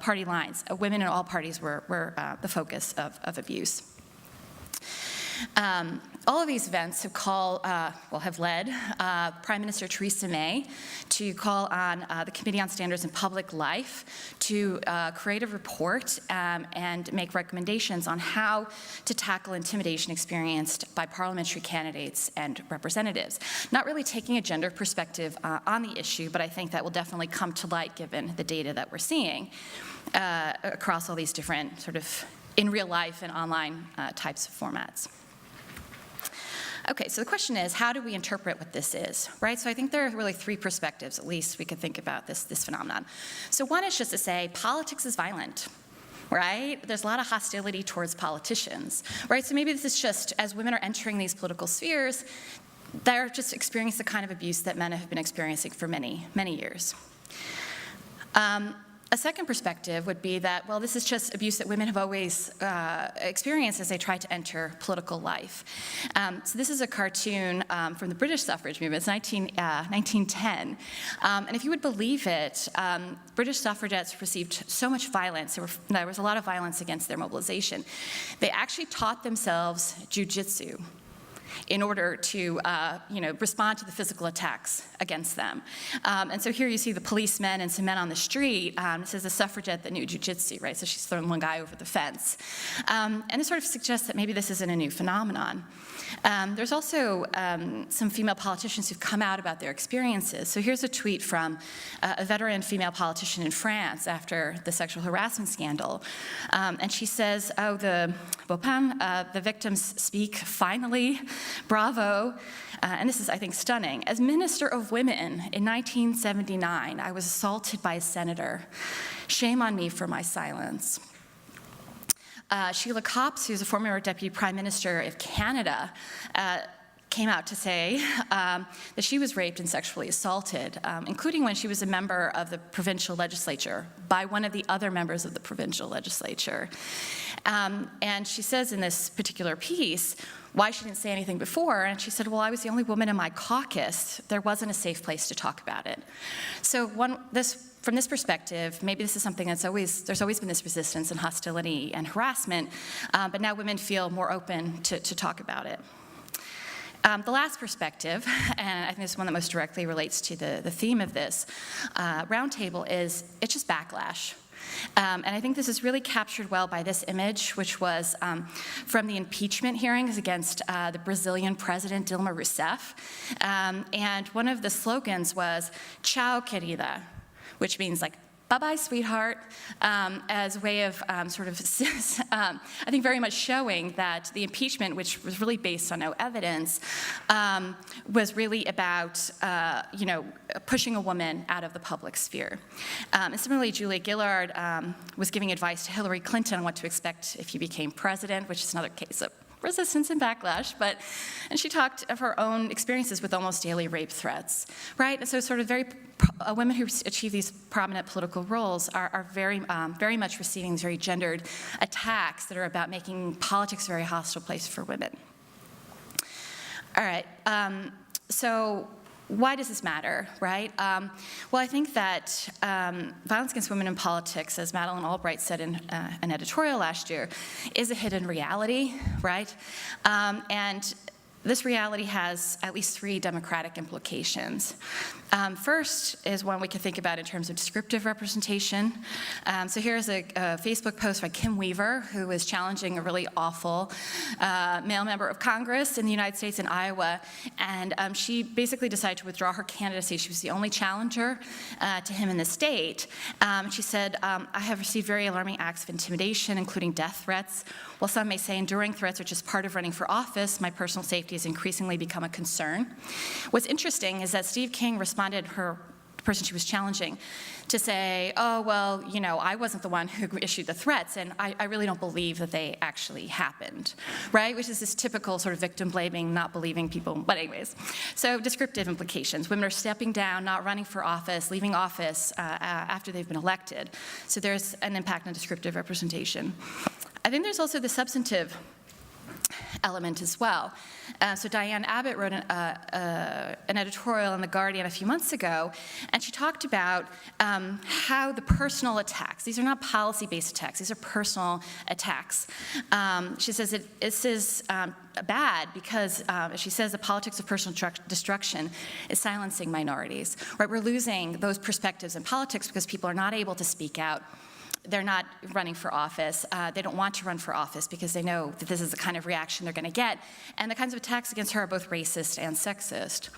Speaker 8: party lines. Women in all parties were the focus of abuse. All of these events have led Prime Minister Theresa May to call on the Committee on Standards in Public Life to create a report and make recommendations on how to tackle intimidation experienced by parliamentary candidates and representatives. Not really taking a gender perspective on the issue, but I think that will definitely come to light given the data that we're seeing across all these different sort of in real life and online types of formats. Okay, so the question is, how do we interpret what this is, right? So I think there are really three perspectives, at least we could think about this phenomenon. So one is just to say, politics is violent, right? There's a lot of hostility towards politicians, right? So maybe this is just, as women are entering these political spheres, they're just experiencing the kind of abuse that men have been experiencing for many, many years. A second perspective would be that, well, this is just abuse that women have always experienced as they try to enter political life. So this is a cartoon from the British suffrage movement. It's 1910. And if you would believe it, British suffragettes received so much violence. There was a lot of violence against their mobilization. They actually taught themselves jujitsu in order to respond to the physical attacks against them. And so here you see the policemen and some men on the street. This is a suffragette that knew jujitsu, right? So she's thrown one guy over the fence. And it sort of suggests that maybe this isn't a new phenomenon. There's also some female politicians who've come out about their experiences. So here's a tweet from a veteran female politician in France after the sexual harassment scandal. And she says, oh, the victims speak, finally, bravo. And this is, I think, stunning. As Minister of Women in 1979, I was assaulted by a senator. Shame on me for my silence. Sheila Copps, who's a former Deputy Prime Minister of Canada, came out to say that she was raped and sexually assaulted, including when she was a member of the provincial legislature by one of the other members of the provincial legislature. And she says in this particular piece why she didn't say anything before, and she said, well, I was the only woman in my caucus. There wasn't a safe place to talk about it. So from this perspective, maybe this is something there's always been this resistance and hostility and harassment, but now women feel more open to talk about it. The last perspective, and I think this is one that most directly relates to the theme of this roundtable, is it's just backlash. And I think this is really captured well by this image, which was from the impeachment hearings against the Brazilian president, Dilma Rousseff. And one of the slogans was, "Ciao, querida," which means like, bye-bye, sweetheart, as a way of I think very much showing that the impeachment, which was really based on no evidence, was really about, pushing a woman out of the public sphere. And similarly, Julia Gillard was giving advice to Hillary Clinton on what to expect if you became president, which is another case of resistance and backlash, and she talked of her own experiences with almost daily rape threats, right? And so sort of women who achieve these prominent political roles are very much receiving these very gendered attacks that are about making politics a very hostile place for women. All right, so why does this matter, right? Well, I think that violence against women in politics, as Madeleine Albright said in an editorial last year, is a hidden reality, right? And this reality has at least three democratic implications. First is one we can think about in terms of descriptive representation. So here's a Facebook post by Kim Weaver, who is challenging a really awful male member of Congress in the United States in Iowa. And she basically decided to withdraw her candidacy. She was the only challenger to him in the state. She said, I have received very alarming acts of intimidation, including death threats. While some may say enduring threats are just part of running for office, my personal safety has increasingly become a concern. What's interesting is that Steve King responded, the person she was challenging, to say, oh, well, I wasn't the one who issued the threats, and I really don't believe that they actually happened, right? Which is this typical sort of victim blaming, not believing people, but anyways. So descriptive implications. Women are stepping down, not running for office, leaving office after they've been elected. So there's an impact on descriptive representation. I think there's also the substantive element as well. So Diane Abbott wrote an editorial in The Guardian a few months ago, and she talked about how the personal attacks, these are not policy-based attacks, these are personal attacks. She says this is bad because, she says, the politics of personal destruction is silencing minorities, right? We're losing those perspectives in politics because people are not able to speak out. They're not running for office. They don't want to run for office because they know that this is the kind of reaction they're going to get. And the kinds of attacks against her are both racist and sexist.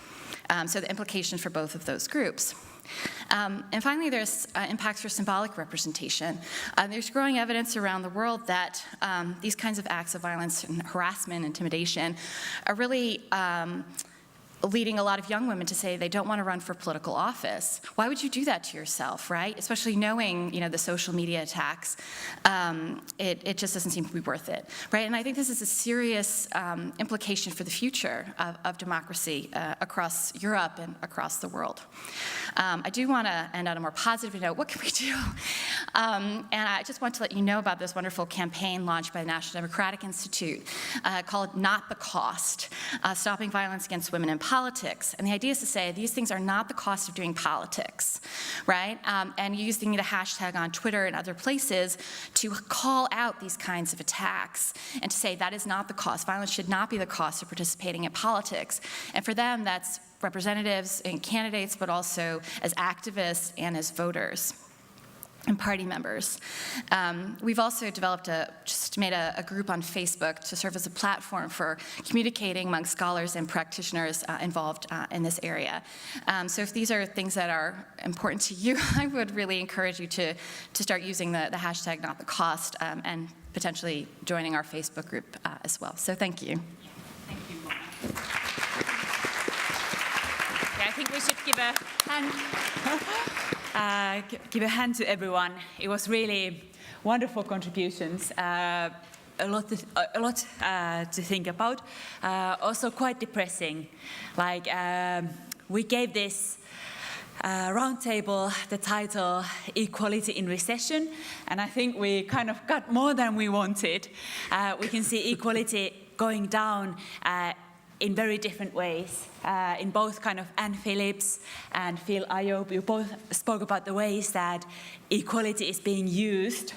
Speaker 8: So the implication for both of those groups. And finally, there's impacts for symbolic representation. There's growing evidence around the world that these kinds of acts of violence and harassment, intimidation, are really leading a lot of young women to say they don't want to run for political office. Why would you do that to yourself, right? Especially knowing, the social media attacks. It just doesn't seem to be worth it, right? And I think this is a serious implication for the future of democracy across Europe and across the world. I do want to end on a more positive note. What can we do? And I just want to let you know about this wonderful campaign launched by the National Democratic Institute called Not the Cost, Stopping Violence Against Women in Politics. And the idea is to say these things are not the cost of doing politics, right? And using the hashtag on Twitter and other places to call out these kinds of attacks and to say that is not the cost. Violence should not be the cost of participating in politics. And for them, that's representatives and candidates, but also as activists and as voters and party members. We've also developed made a group on Facebook to serve as a platform for communicating among scholars and practitioners involved in this area. So if these are things that are important to you, I would really encourage you to start using the hashtag Not the Cost and potentially joining our Facebook group as well. So thank you.
Speaker 3: Thank you, Mona. I think we should give a hand to everyone. It was really wonderful contributions. A lot to think about. Also quite depressing. We gave this roundtable the title "Equality in Recession," and I think we kind of got more than we wanted. We can see equality going down in very different ways. In both kind of Anne Phillips and Phil Ayoub, you both spoke about the ways that equality is being used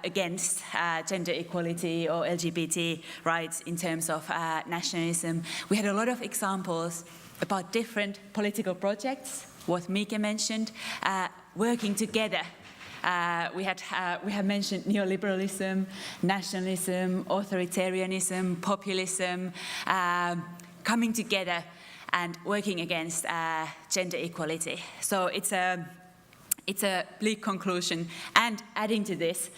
Speaker 3: against gender equality or LGBT rights in terms of nationalism. We had a lot of examples about different political projects, what Mieke mentioned, working together. We have mentioned neoliberalism, nationalism, authoritarianism, populism, coming together and working against gender equality. So it's a bleak conclusion. And adding to this,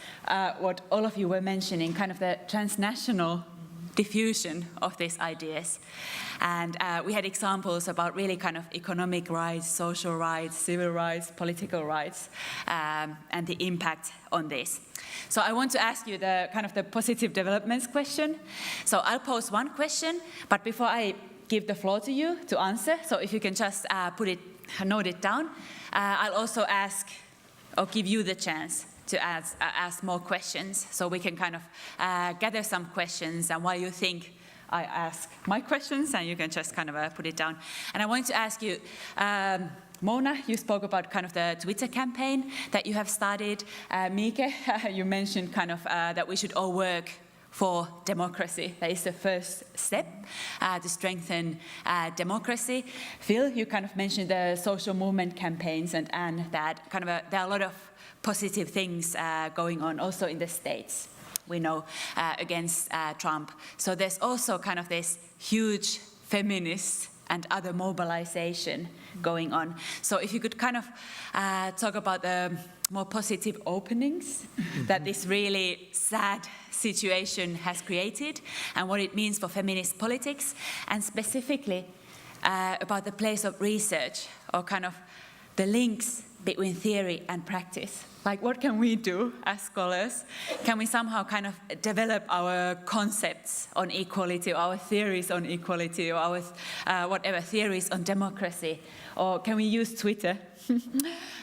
Speaker 3: what all of you were mentioning, kind of the transnational diffusion of these ideas. And we had examples about really kind of economic rights, social rights, civil rights, political rights, and the impact on this. So I want to ask you the kind of the positive developments question. So I'll pose one question, but before I give the floor to you to answer, so if you can just note it down, I'll also ask or give you the chance to ask more questions, so we can kind of gather some questions, and while you think, I ask my questions, and you can just kind of put it down. And I want to ask you, Mona, you spoke about kind of the Twitter campaign that you have started. Mieke, you mentioned kind of that we should all work for democracy. That is the first step to strengthen democracy. Phil, you kind of mentioned the social movement campaigns, and that kind of there are a lot of positive things going on also in the States, we know, against Trump. So there's also kind of this huge feminist and other mobilization going on. So if you could kind of talk about the more positive openings that this really sad situation has created and what it means for feminist politics, and specifically about the place of research, or kind of the links between theory and practice. Like, what can we do as scholars? Can we somehow kind of develop our concepts on equality, or our theories on equality, or our whatever theories on democracy? Or can we use Twitter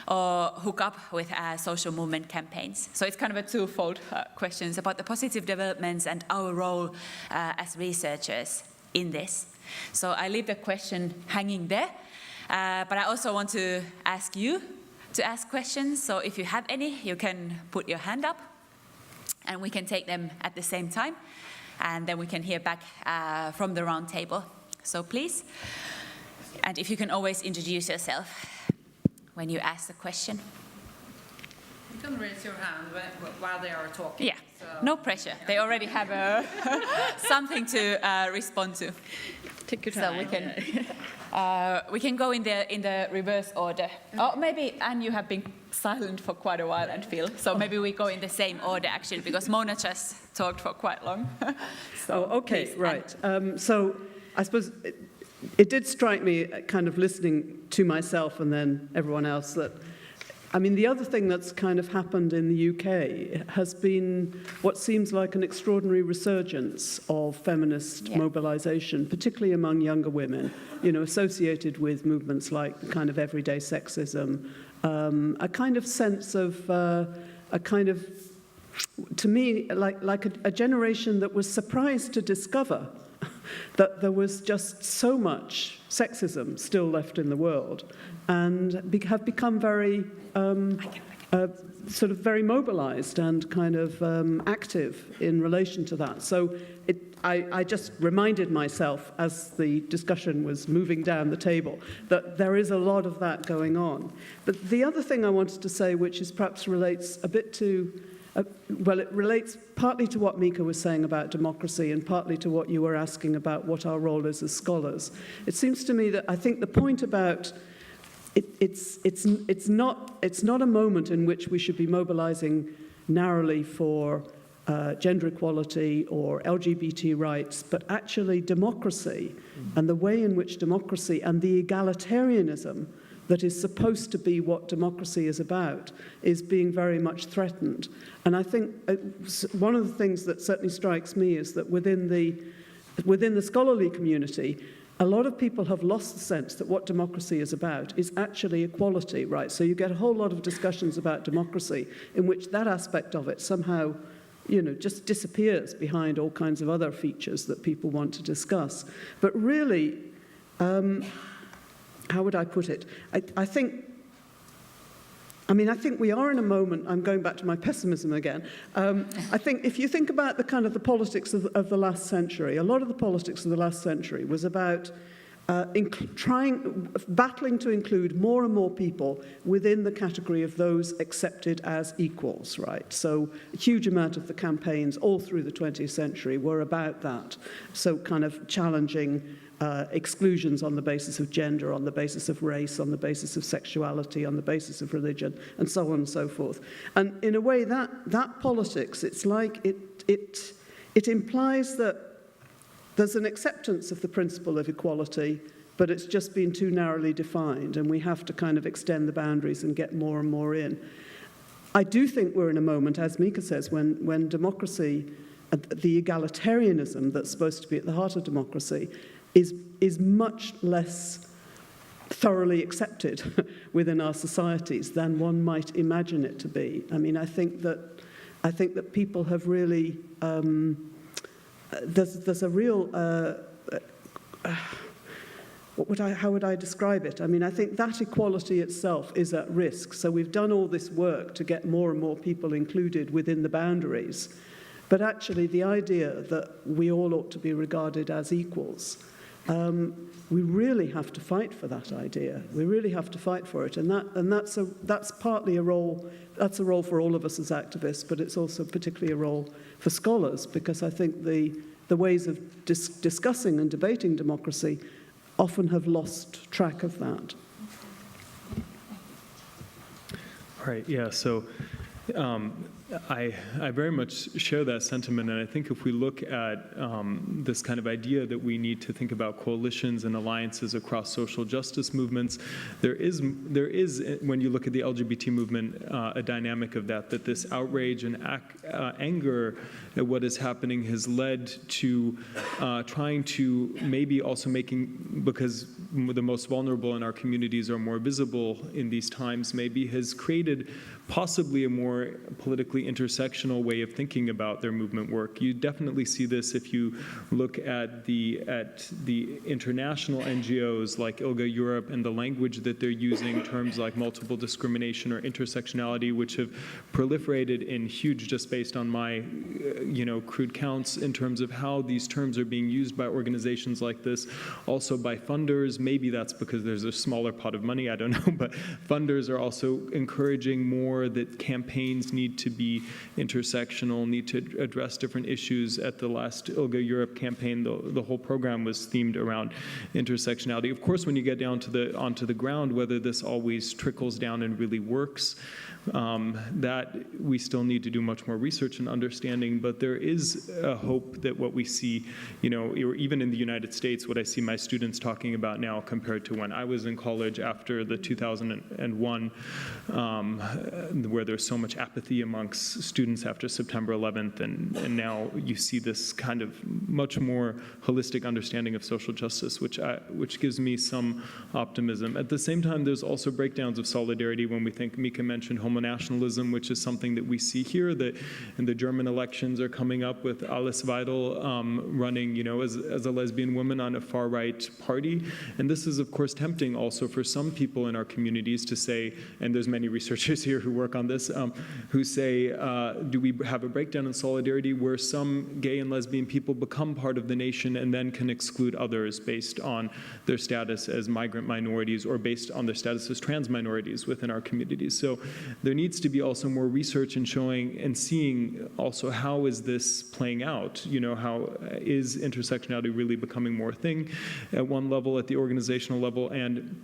Speaker 3: or hook up with social movement campaigns? So it's kind of a twofold questions about the positive developments and our role as researchers in this. So I leave the question hanging there, but I also want to ask you to ask questions. So if you have any, you can put your hand up and we can take them at the same time, and then we can hear back from the round table. So please, and if you can always introduce yourself when you ask the question.
Speaker 4: You can raise your hand while they are talking.
Speaker 3: Yeah,
Speaker 4: so.
Speaker 3: No pressure. They already have something to respond to.
Speaker 2: Take your
Speaker 3: So
Speaker 2: time.
Speaker 3: we can go in the reverse order. Oh, maybe Anne, you have been silent for quite a while, and Phil. So maybe we go in the same order actually, because Mona just talked for quite long. So
Speaker 5: okay,
Speaker 3: please,
Speaker 5: right. So I suppose it did strike me, kind of listening to myself and then everyone else, that I mean, the other thing that's kind of happened in the UK has been what seems like an extraordinary resurgence of feminist mobilization, particularly among younger women, you know, associated with movements like kind of everyday sexism, a kind of sense of, a kind of, to me, like a generation that was surprised to discover that there was just so much sexism still left in the world, and have become very sort of very mobilized and kind of active in relation to that. So I just reminded myself as the discussion was moving down the table that there is a lot of that going on. But the other thing I wanted to say, which is perhaps relates a bit to, well, it relates partly to what Mieke was saying about democracy and partly to what you were asking about what our role is as scholars. It seems to me that I think the point about it's not a moment in which we should be mobilizing narrowly for gender equality or LGBT rights, but actually democracy and the way in which democracy and the egalitarianism that is supposed to be what democracy is about is being very much threatened. And I think one of the things that certainly strikes me is that within the scholarly community, a lot of people have lost the sense that what democracy is about is actually equality, right? So you get a whole lot of discussions about democracy in which that aspect of it somehow, you know, just disappears behind all kinds of other features that people want to discuss. But really, how would I put it? I think we are in a moment, I'm going back to my pessimism again. I think if you think about the kind of the politics of the last century, a lot of the politics of the last century was about battling to include more and more people within the category of those accepted as equals, right? So a huge amount of the campaigns all through the 20th century were about that. So kind of challenging exclusions on the basis of gender, on the basis of race, on the basis of sexuality, on the basis of religion, and so on and so forth. And in a way, that politics, it's like it implies that there's an acceptance of the principle of equality, but it's just been too narrowly defined, and we have to kind of extend the boundaries and get more and more in. I do think we're in a moment, as Mieke says, when democracy, the egalitarianism that's supposed to be at the heart of democracy, is much less thoroughly accepted within our societies than one might imagine it to be. I mean, I think that people have really there's a real how would I describe it? I mean, I think that equality itself is at risk. So we've done all this work to get more and more people included within the boundaries, but actually the idea that we all ought to be regarded as equals. We really have to fight for that idea. We really have to fight for it, and that's partly a role. That's a role for all of us as activists, but it's also particularly a role for scholars, because I think the ways of discussing and debating democracy often have lost track of that.
Speaker 6: All right. Yeah. So. I very much share that sentiment, and I think if we look at this kind of idea that we need to think about coalitions and alliances across social justice movements, there is, when you look at the LGBT movement, a dynamic of that this outrage and anger at what is happening has led to trying to maybe also making, because the most vulnerable in our communities are more visible in these times, maybe has created possibly a more politically intersectional way of thinking about their movement work. You definitely see this if you look at the international NGOs like ILGA Europe and the language that they're using, terms like multiple discrimination or intersectionality, which have proliferated in huge, just based on my crude counts in terms of how these terms are being used by organizations like this, also by funders. Maybe that's because there's a smaller pot of money, I don't know, but funders are also encouraging more that campaigns need to be intersectional, need to address different issues. At the last ILGA Europe campaign, the whole program was themed around intersectionality. Of course, when you get down to onto the ground, whether this always trickles down and really works, that we still need to do much more research and understanding, but there is a hope that what we see, or even in the United States, what I see my students talking about now compared to when I was in college after the 2001, where there's so much apathy amongst students after September 11th, and now you see this kind of much more holistic understanding of social justice, which gives me some optimism. At the same time, there's also breakdowns of solidarity when we think, Mieke mentioned homonationalism, which is something that we see here, that in the German elections are coming up with Alice Weidel running, as a lesbian woman on a far-right party. And this is, of course, tempting also for some people in our communities to say, and there's many researchers here who work on this, who say, do we have a breakdown in solidarity where some gay and lesbian people become part of the nation and then can exclude others based on their status as migrant minorities or based on their status as trans minorities within our communities? So there needs to be also more research in showing and seeing also how is this playing out? How is intersectionality really becoming more a thing at one level, at the organizational level, and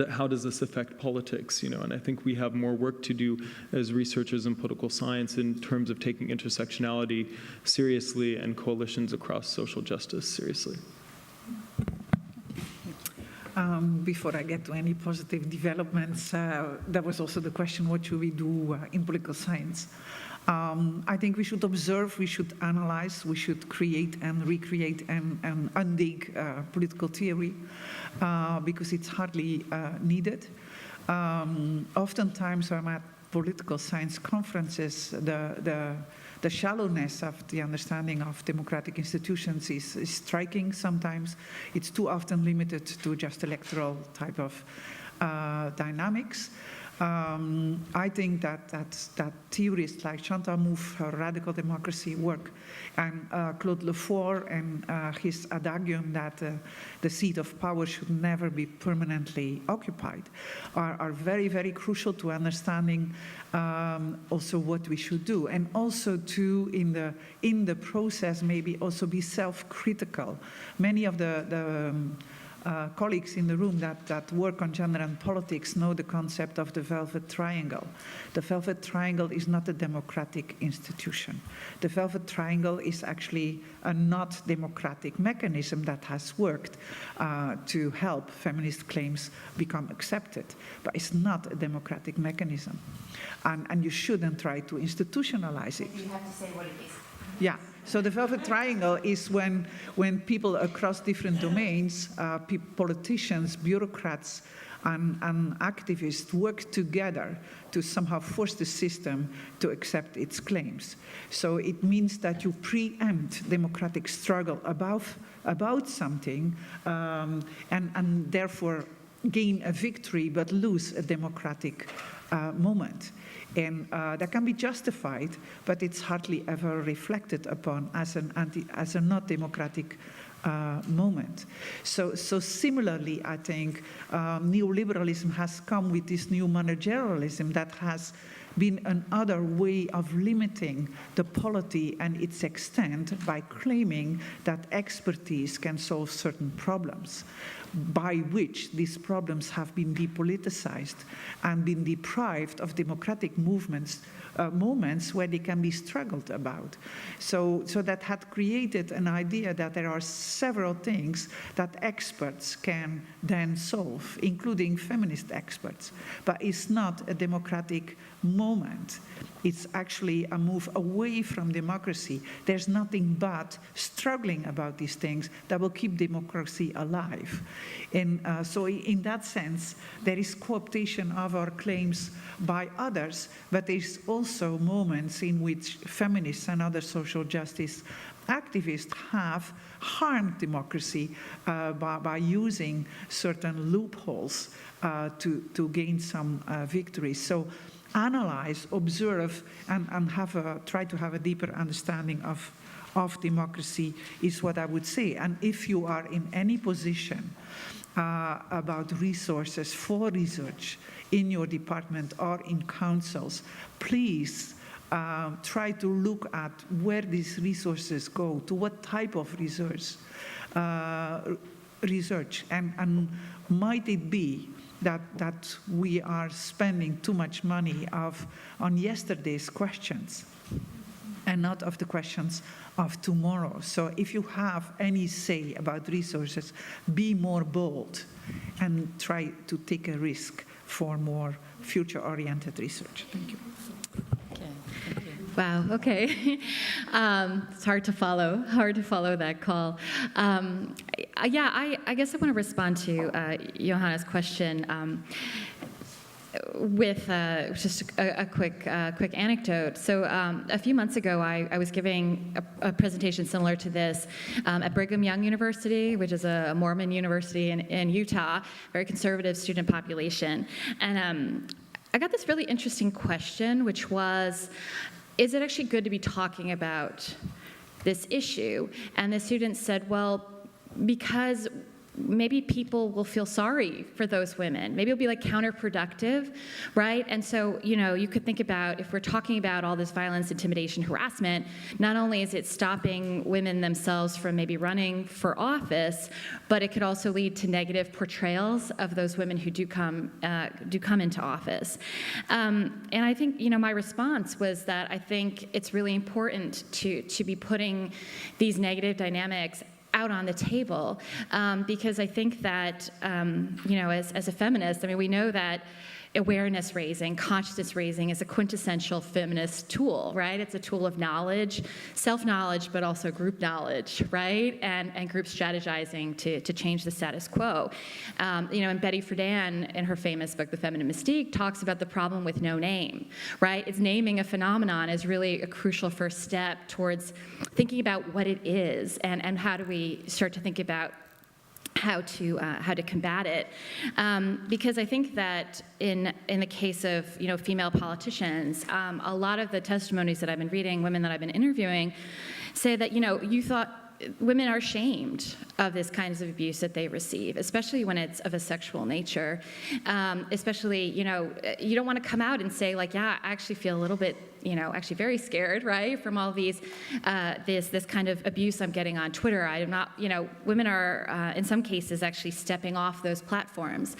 Speaker 6: how does this affect politics? And I think we have more work to do as researchers in political science in terms of taking intersectionality seriously and coalitions across social justice seriously.
Speaker 7: Before I get to any positive developments, there was also the question, what should we do in political science? I think we should observe, we should analyze, we should create and recreate and undig political theory because it's hardly needed. Oftentimes when I'm at political science conferences, the shallowness of the understanding of democratic institutions is striking sometimes. It's too often limited to just electoral type of dynamics. I think that theorists like Chantal Mouffe, her radical democracy work, and Claude Lefort and his adagium that the seat of power should never be permanently occupied are very, very crucial to understanding also what we should do, and also to in the process maybe also be self-critical. Many of the colleagues in the room that work on gender and politics know the concept of the Velvet Triangle. The Velvet Triangle is not a democratic institution. The Velvet Triangle is actually a not democratic mechanism that has worked to help feminist claims become accepted, but it's not a democratic mechanism. And you shouldn't try to institutionalize it.
Speaker 8: You have to say what it is.
Speaker 7: Yeah. So the Velvet Triangle is when people across different domains, politicians, bureaucrats, and activists work together to somehow force the system to accept its claims. So it means that you preempt democratic struggle about something and therefore gain a victory but lose a democratic moment. And that can be justified, but it's hardly ever reflected upon as a not democratic moment. So similarly, I think neoliberalism has come with this new managerialism that has been another way of limiting the polity and its extent by claiming that expertise can solve certain problems, by which these problems have been depoliticized and been deprived of democratic moments where they can be struggled about. So that had created an idea that there are several things that experts can then solve, including feminist experts. But it's not a democratic moment. It's actually a move away from democracy. There's nothing but struggling about these things that will keep democracy alive. And so in that sense, there is co-optation of our claims by others, but there's also moments in which feminists and other social justice activists have harmed democracy by using certain loopholes to gain some victories. So analyze, observe, and try to have a deeper understanding of democracy is what I would say. And if you are in any position about resources for research in your department or in councils, please try to look at where these resources go, to what type of research, and might it be that we are spending too much money on yesterday's questions and not of the questions of tomorrow. So if you have any say about resources, be more bold and try to take a risk for more future-oriented research. Thank you.
Speaker 9: Wow, okay. It's hard to follow that call. I guess I want to respond to Johanna's question with just a quick anecdote. So a few months ago, I was giving a presentation similar to this at Brigham Young University, which is a Mormon university in Utah, very conservative student population. And I got this really interesting question, which was, is it actually good to be talking about this issue? And the students said, well, because maybe people will feel sorry for those women. Maybe it'll be like counterproductive, right? And so, you could think about, if we're talking about all this violence, intimidation, harassment, not only is it stopping women themselves from maybe running for office, but it could also lead to negative portrayals of those women who do come into office. And I think, my response was that I think it's really important to be putting these negative dynamics out on the table, because I think that, as a feminist, we know that awareness raising, consciousness raising is a quintessential feminist tool, right? It's a tool of knowledge, self-knowledge, but also group knowledge, right? And group strategizing to change the status quo. And Betty Friedan, in her famous book, The Feminine Mystique, talks about the problem with no name, right? It's naming a phenomenon is really a crucial first step towards thinking about what it is and how do we start to think about how to combat it, because I think that in the case of female politicians, a lot of the testimonies that I've been reading, women that I've been interviewing, say that you thought women are ashamed of this kinds of abuse that they receive, especially when it's of a sexual nature. Especially, you don't want to come out and say like, yeah, I actually feel a little bit, actually very scared, right, from all these, this kind of abuse I'm getting on Twitter. I'm not, women are in some cases actually stepping off those platforms.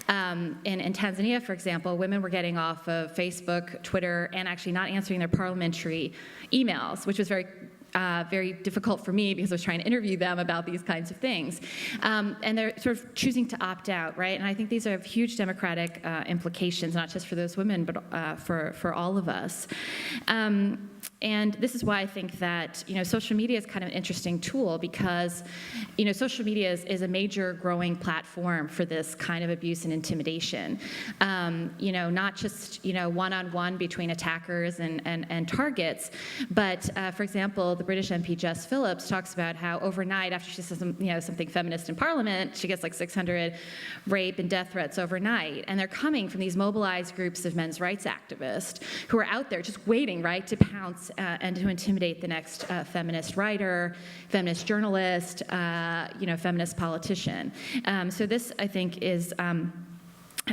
Speaker 9: In Tanzania, for example, women were getting off of Facebook, Twitter, and actually not answering their parliamentary emails, which was very difficult for me because I was trying to interview them about these kinds of things. And they're sort of choosing to opt out, right? And I think these have huge democratic implications, not just for those women, but for all of us. And this is why I think that social media is kind of an interesting tool, because social media is a major growing platform for this kind of abuse and intimidation. Not just one-on-one between attackers and targets, but for example, the British MP Jess Phillips talks about how overnight, after she says something feminist in Parliament, she gets like 600 rape and death threats overnight, and they're coming from these mobilized groups of men's rights activists who are out there just waiting, right, to pounce and to intimidate the next feminist writer, feminist journalist, feminist politician. So this, I think, is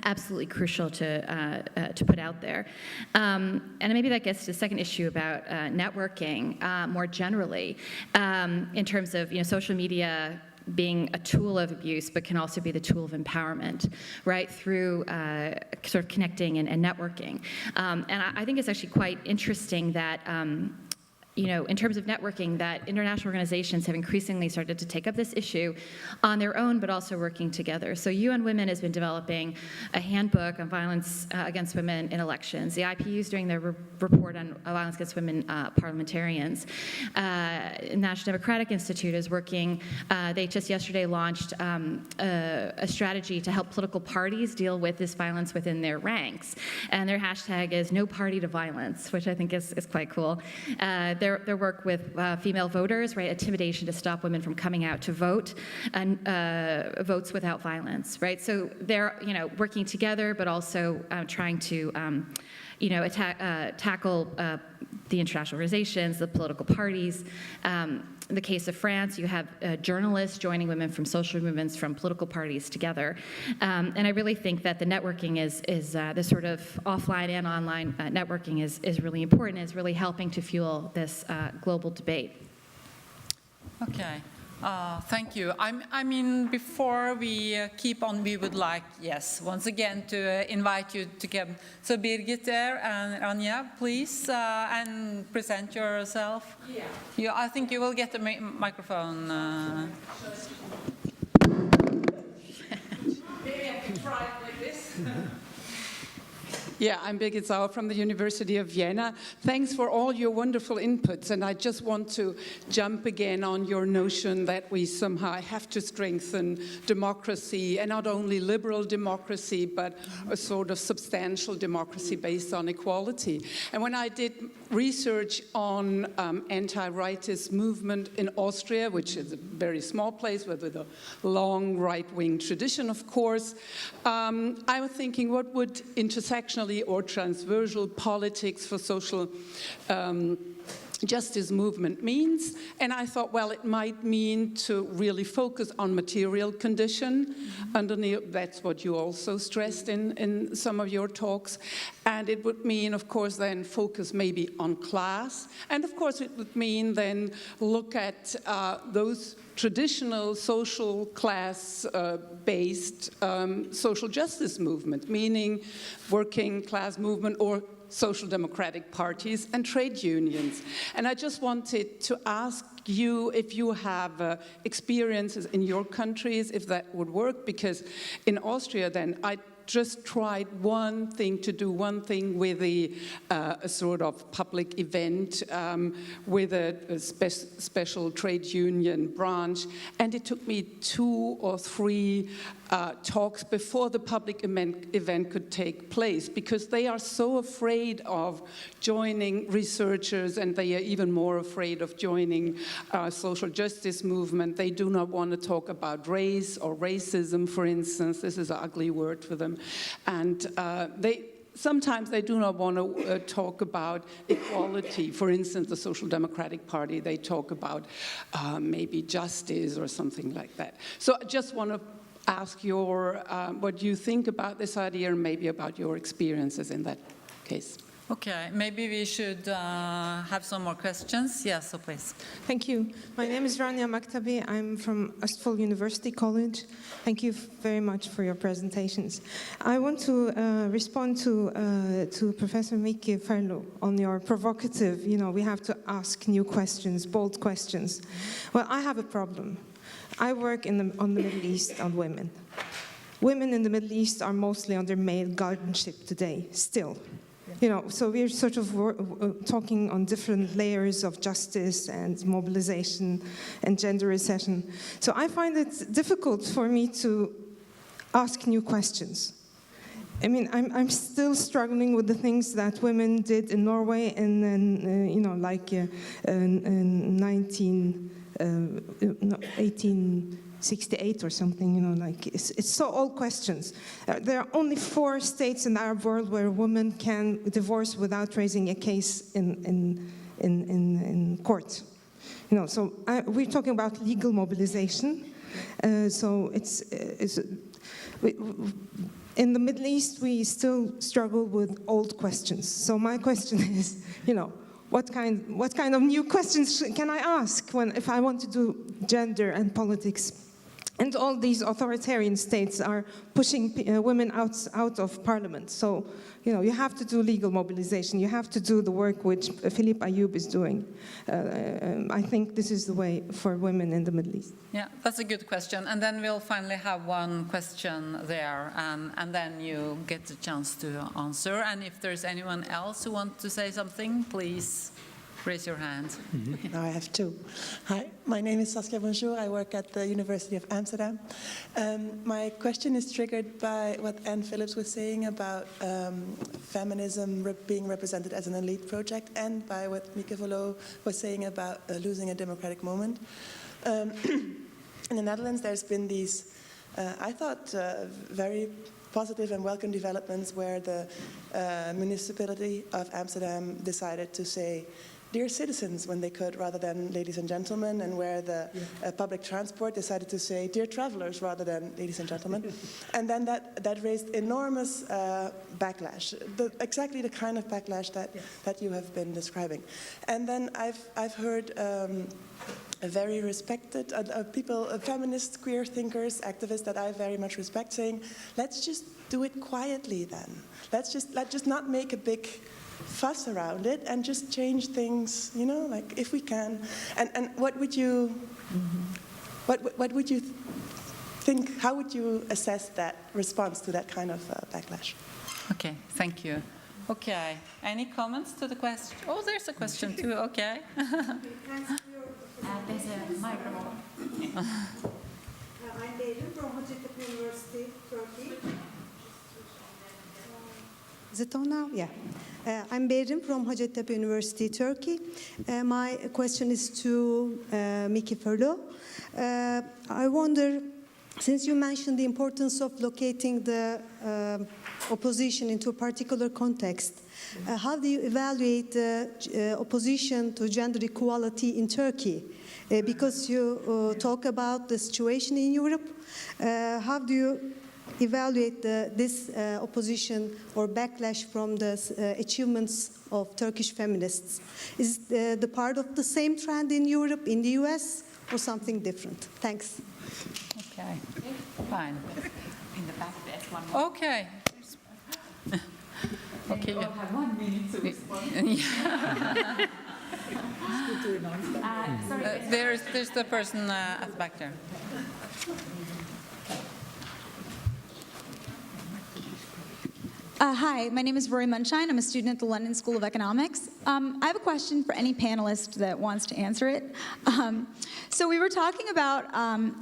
Speaker 9: absolutely crucial to put out there. And maybe that gets to the second issue about networking more generally, in terms of social media being a tool of abuse, but can also be the tool of empowerment, right, through sort of connecting and networking. And I think it's actually quite interesting that in terms of networking, that international organizations have increasingly started to take up this issue on their own, but also working together. So UN Women has been developing a handbook on violence against women in elections. The IPU is doing their report on violence against women parliamentarians. National Democratic Institute is working. They just yesterday launched a strategy to help political parties deal with this violence within their ranks. And their hashtag is No Party to Violence, which I think is quite cool. Their work with female voters, right, intimidation to stop women from coming out to vote, and votes without violence, right? So they're working together, but also trying to tackle the international organizations, the political parties. In the case of France, you have journalists joining women from social movements, from political parties together. And I really think that the networking is the sort of offline and online networking is really important, is really helping to fuel this global debate.
Speaker 4: Okay. Thank you. I mean, before we keep on, we would like, once again to invite you to come. So Birgit there and Anja, please, and present yourself. Yeah. I think you will get the microphone. Maybe I can try it like this.
Speaker 10: Yeah, I'm Birgit Sauer from the University of Vienna. Thanks for all your wonderful inputs, and I just want to jump again on your notion that we somehow have to strengthen democracy, and not only liberal democracy, but a sort of substantial democracy based on equality. And when I did research on anti-rightist movement in Austria, which is a very small place with a long right-wing tradition, of course, I was thinking, what would intersectional or transversal politics for social justice movement means? And I thought, well, it might mean to really focus on material condition. Underneath, that's what you also stressed in some of your talks. And it would mean, of course, then focus maybe on class. And of course, it would mean then look at those traditional social class-based social justice movement, meaning working class movement or social democratic parties and trade unions. And I just wanted to ask you if you have experiences in your countries, if that would work, because in Austria then I just tried to do one thing with a sort of public event with a special trade union branch, and it took me 2 or 3 talks before the public event could take place, because they are so afraid of joining researchers, and they are even more afraid of joining social justice movement. They do not want to talk about race or racism, for instance. This is an ugly word for them. And sometimes they do not want to talk about equality. For instance, the Social Democratic Party, they talk about maybe justice or something like that. So I just want to ask what you think about this idea, and maybe about your experiences in that case.
Speaker 4: Okay, maybe we should have some more questions. Yes, so please.
Speaker 11: Thank you. My name is Rania Maktabi. I'm from Ostfold University College. Thank you very much for your presentations. I want to respond to Professor Mieke Verloo on your provocative, we have to ask new questions, bold questions. Well, I have a problem. I work on the Middle East on women. Women in the Middle East are mostly under male guardianship today, still. So we're sort of talking on different layers of justice and mobilization and gender recession. So I find it difficult for me to ask new questions. I mean, I'm still struggling with the things that women did in Norway in 1868 or something, it's so old questions. There are only 4 states in the Arab world where a woman can divorce without raising a case in court. So we're talking about legal mobilization. So in the Middle East, we still struggle with old questions. So my question is, what kind of new questions can I ask if I want to do gender and politics? And all these authoritarian states are pushing women out of parliament. So, you have to do legal mobilization. You have to do the work which Philippe Ayoub is doing. I think this is the way for women in the Middle East.
Speaker 4: Yeah, that's a good question. And then we'll finally have one question there, and then you get the chance to answer. And if there's anyone else who wants to say something, please raise your hand.
Speaker 12: Now I have two. Hi, my name is Saskia Bonjour. I work at the University of Amsterdam. My question is triggered by what Anne Phillips was saying about feminism being represented as an elite project, and by what Mieke Verloo was saying about losing a democratic moment. In the Netherlands, there's been these, I thought, very positive and welcome developments where the municipality of Amsterdam decided to say dear citizens when they could, rather than ladies and gentlemen, and where the public transport decided to say dear travelers rather than ladies and gentlemen. And then that raised enormous backlash, exactly the kind of backlash that you have been describing. And then I've heard a very respected people, feminist, queer thinkers, activists that I very much respect, saying, let's just do it quietly then. Let's just not make a big fuss around it and just change things, like if we can. And what would you, what would you think? How would you assess that response to that kind of backlash?
Speaker 4: Okay, thank you. Okay, any comments to the question? Oh, there's a question too. Okay.
Speaker 3: There's a microphone.
Speaker 13: I'm Ayoub from Hacettepe University, Turkey. Is it on now? Yeah. I'm Berin from Hacettepe University, Turkey. My question is to Mieke Verloo. I wonder, since you mentioned the importance of locating the opposition into a particular context, how do you evaluate the opposition to gender equality in Turkey? Because you talk about the situation in Europe, how do you evaluate this opposition or backlash from the achievements of Turkish feminists? Is the part of the same trend in Europe, in the US, or something different? Thanks.
Speaker 4: Okay, fine.
Speaker 3: In the back there's one more.
Speaker 4: Okay. Okay.
Speaker 3: We'll have 1 minute to respond.
Speaker 4: There's the person at the back there.
Speaker 14: Hi, my name is Rory Munshine. I'm a student at the London School of Economics. I have a question for any panelist that wants to answer it. So we were talking about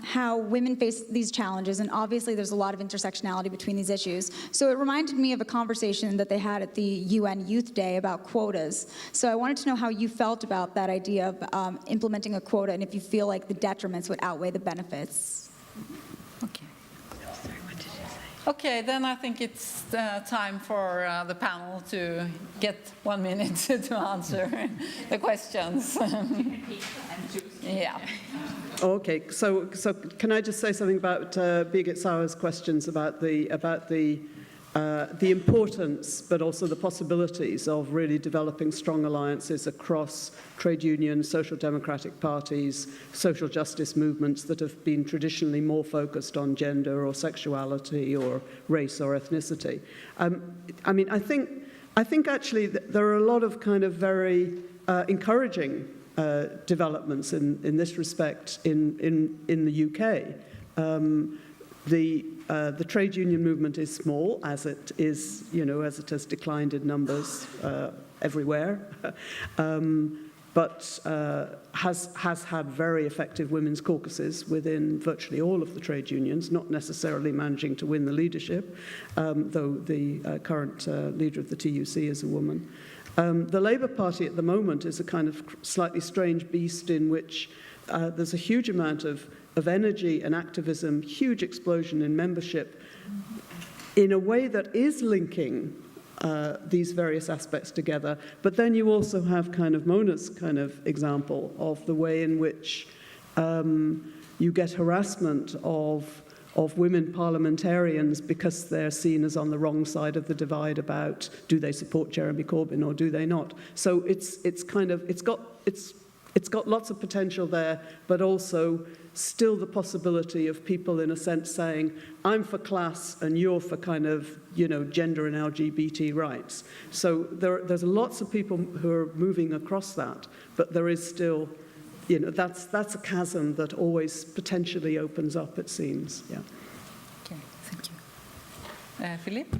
Speaker 14: how women face these challenges, and obviously there's a lot of intersectionality between these issues. So it reminded me of a conversation that they had at the UN Youth Day about quotas. So I wanted to know how you felt about that idea of implementing a quota, and if you feel like the detriments would outweigh the benefits.
Speaker 4: Okay. Okay, then I think it's time for the panel to get 1 minute to answer the questions. Yeah.
Speaker 5: Okay, so can I just say something about Birgit Sauer's questions about the importance, but also the possibilities of really developing strong alliances across trade unions, social democratic parties, social justice movements that have been traditionally more focused on gender or sexuality or race or ethnicity. I mean, I think actually there are a lot of kind of very encouraging developments in this respect in the UK. The trade union movement is small, as it is, as it has declined in numbers everywhere, but has had very effective women's caucuses within virtually all of the trade unions, not necessarily managing to win the leadership, though the current leader of the TUC is a woman. The Labour Party at the moment is a kind of slightly strange beast in which there's a huge amount of energy and activism, huge explosion in membership, in a way that is linking these various aspects together. But then you also have kind of Mona's kind of example of the way in which you get harassment of of women parliamentarians because they're seen as on the wrong side of the divide about do they support Jeremy Corbyn or do they not. So it's got lots of potential there, but also still the possibility of people in a sense saying, I'm for class and you're for kind of, gender and LGBT rights. So there's lots of people who are moving across that, but there is still, that's a chasm that always potentially opens up, it seems. Yeah.
Speaker 4: Okay, thank you. Philippe,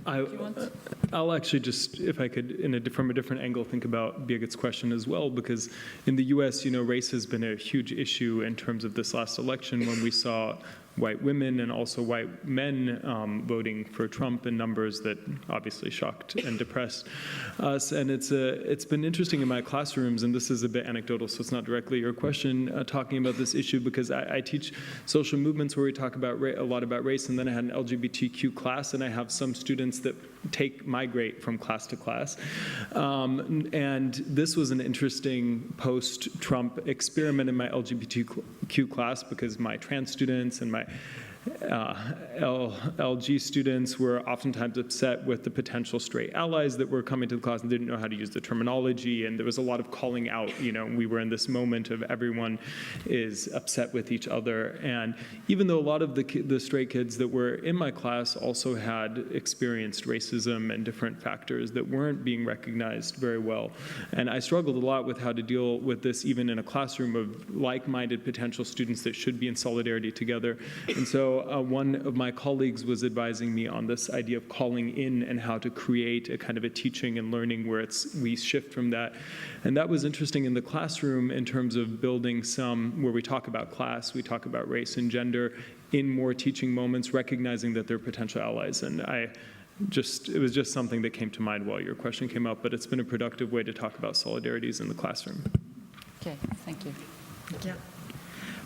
Speaker 6: I'll actually just, if I could, from a different angle, think about Birgit's question as well, because in the U.S., race has been a huge issue in terms of this last election when we saw white women and also white men voting for Trump in numbers that obviously shocked and depressed us. And it's been interesting in my classrooms, and this is a bit anecdotal, so it's not directly your question, talking about this issue, because I teach social movements where we talk about a lot about race, and then I had an LGBTQ class, and I have some students that migrate from class to class. And this was an interesting post-Trump experiment in my LGBTQ class, because my trans students and my LG students were oftentimes upset with the potential straight allies that were coming to the class and didn't know how to use the terminology, and there was a lot of calling out. We were in this moment of everyone is upset with each other, and even though a lot of the straight kids that were in my class also had experienced racism and different factors that weren't being recognized very well, and I struggled a lot with how to deal with this even in a classroom of like-minded potential students that should be in solidarity together. And so one of my colleagues was advising me on this idea of calling in and how to create a kind of a teaching and learning where we shift from that. And that was interesting in the classroom in terms of building where we talk about class, we talk about race and gender in more teaching moments, recognizing that they're potential allies. And it was just something that came to mind while your question came up, but it's been a productive way to talk about solidarities in the classroom.
Speaker 4: Okay, thank you.
Speaker 7: Yeah.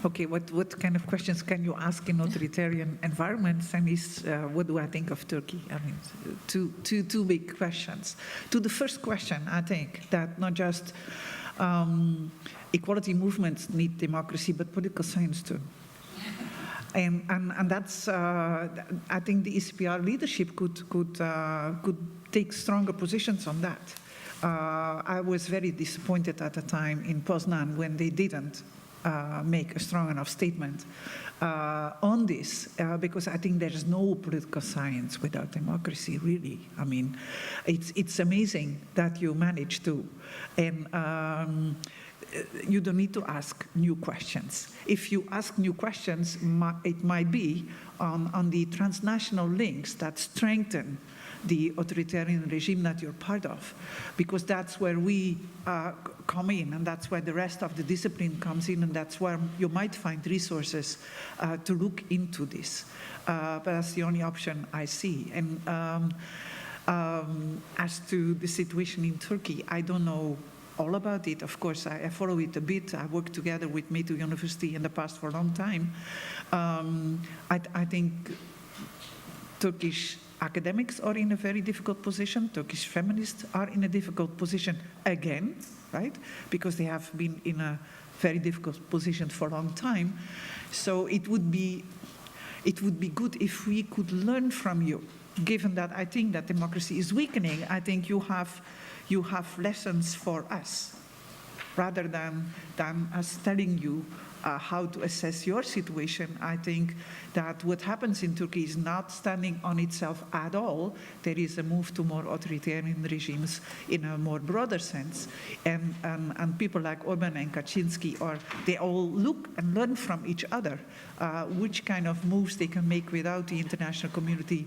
Speaker 7: Okay, what kind of questions can you ask in authoritarian environments? And what do I think of Turkey? I mean, two big questions. To the first question, I think that not just equality movements need democracy, but political science too. And that's, I think the ECPR leadership could take stronger positions on that. I was very disappointed at the time in Poznan when they didn't make a strong enough statement on this, because I think there's no political science without democracy, really. I mean, it's amazing that you manage to, and you don't need to ask new questions. If you ask new questions, it might be on the transnational links that strengthen the authoritarian regime that you're part of, because that's where we come in, and that's where the rest of the discipline comes in, and that's where you might find resources to look into this. But that's the only option I see. And as to the situation in Turkey, I don't know all about it. Of course, I follow it a bit. I worked together with Mieke University in the past for a long time. I think Turkish academics are in a very difficult position. Turkish feminists are in a difficult position again, right? Because they have been in a very difficult position for a long time. So it would be good if we could learn from you, given that I think that democracy is weakening. I think you have lessons for us, rather than us telling you how to assess your situation. I think that what happens in Turkey is not standing on itself at all. There is a move to more authoritarian regimes in a more broader sense. And people like Orbán and Kaczynski, they all look and learn from each other which kind of moves they can make without the international community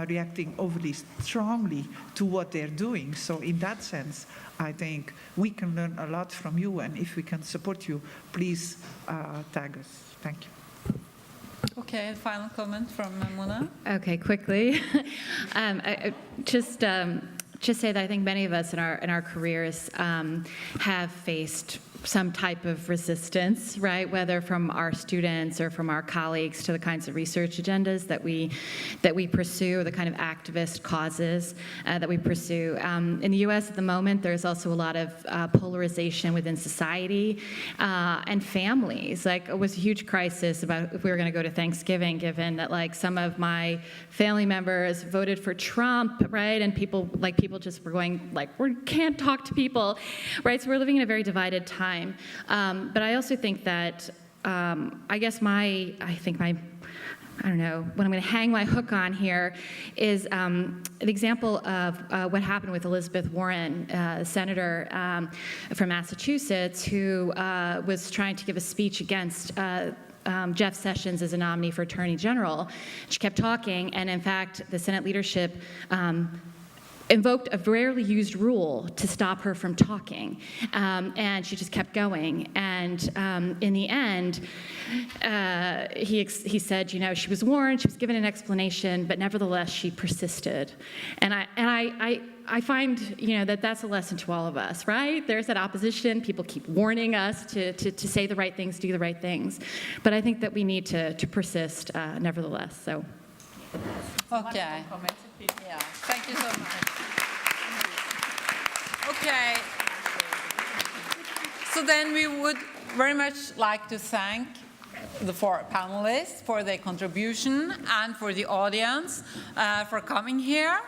Speaker 7: reacting overly strongly to what they're doing. So in that sense, I think we can learn a lot from you, and if we can support you, please tag us. Thank you.
Speaker 4: Okay, final comment from Mona.
Speaker 9: Okay, quickly. Just say that I think many of us in our careers have faced some type of resistance, right? Whether from our students or from our colleagues to the kinds of research agendas that we pursue, or the kind of activist causes that we pursue. In the U.S. at the moment, there's also a lot of polarization within society and families. Like, it was a huge crisis about if we were going to go to Thanksgiving, given that like some of my family members voted for Trump, right? And people just were going like, we can't talk to people, right? So we're living in a very divided time. But I also think that, I don't know, what I'm going to hang my hook on here is an example of what happened with Elizabeth Warren, a senator from Massachusetts, who was trying to give a speech against Jeff Sessions as a nominee for Attorney General. She kept talking, and in fact, the Senate leadership invoked a rarely used rule to stop her from talking, and she just kept going. And in the end, he said, you know, she was warned, she was given an explanation, but nevertheless she persisted. And I find, you know, that that's a lesson to all of us, right? There's that opposition. People keep warning us to say the right things, do the right things, but I think that we need to persist nevertheless. So.
Speaker 4: Okay. Yeah. Thank you so much. Okay. So then we would very much like to thank the four panelists for their contribution and for the audience for coming here.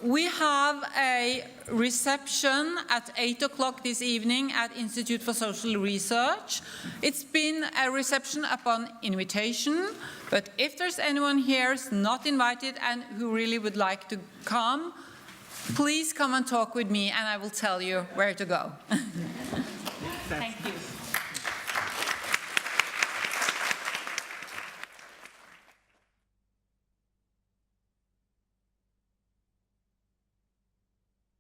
Speaker 4: We have a reception at 8 o'clock this evening at Institute for Social Research. It's been a reception upon invitation, but if there's anyone here who's not invited and who really would like to come, please come and talk with me and I will tell you where to go.
Speaker 3: Thank you.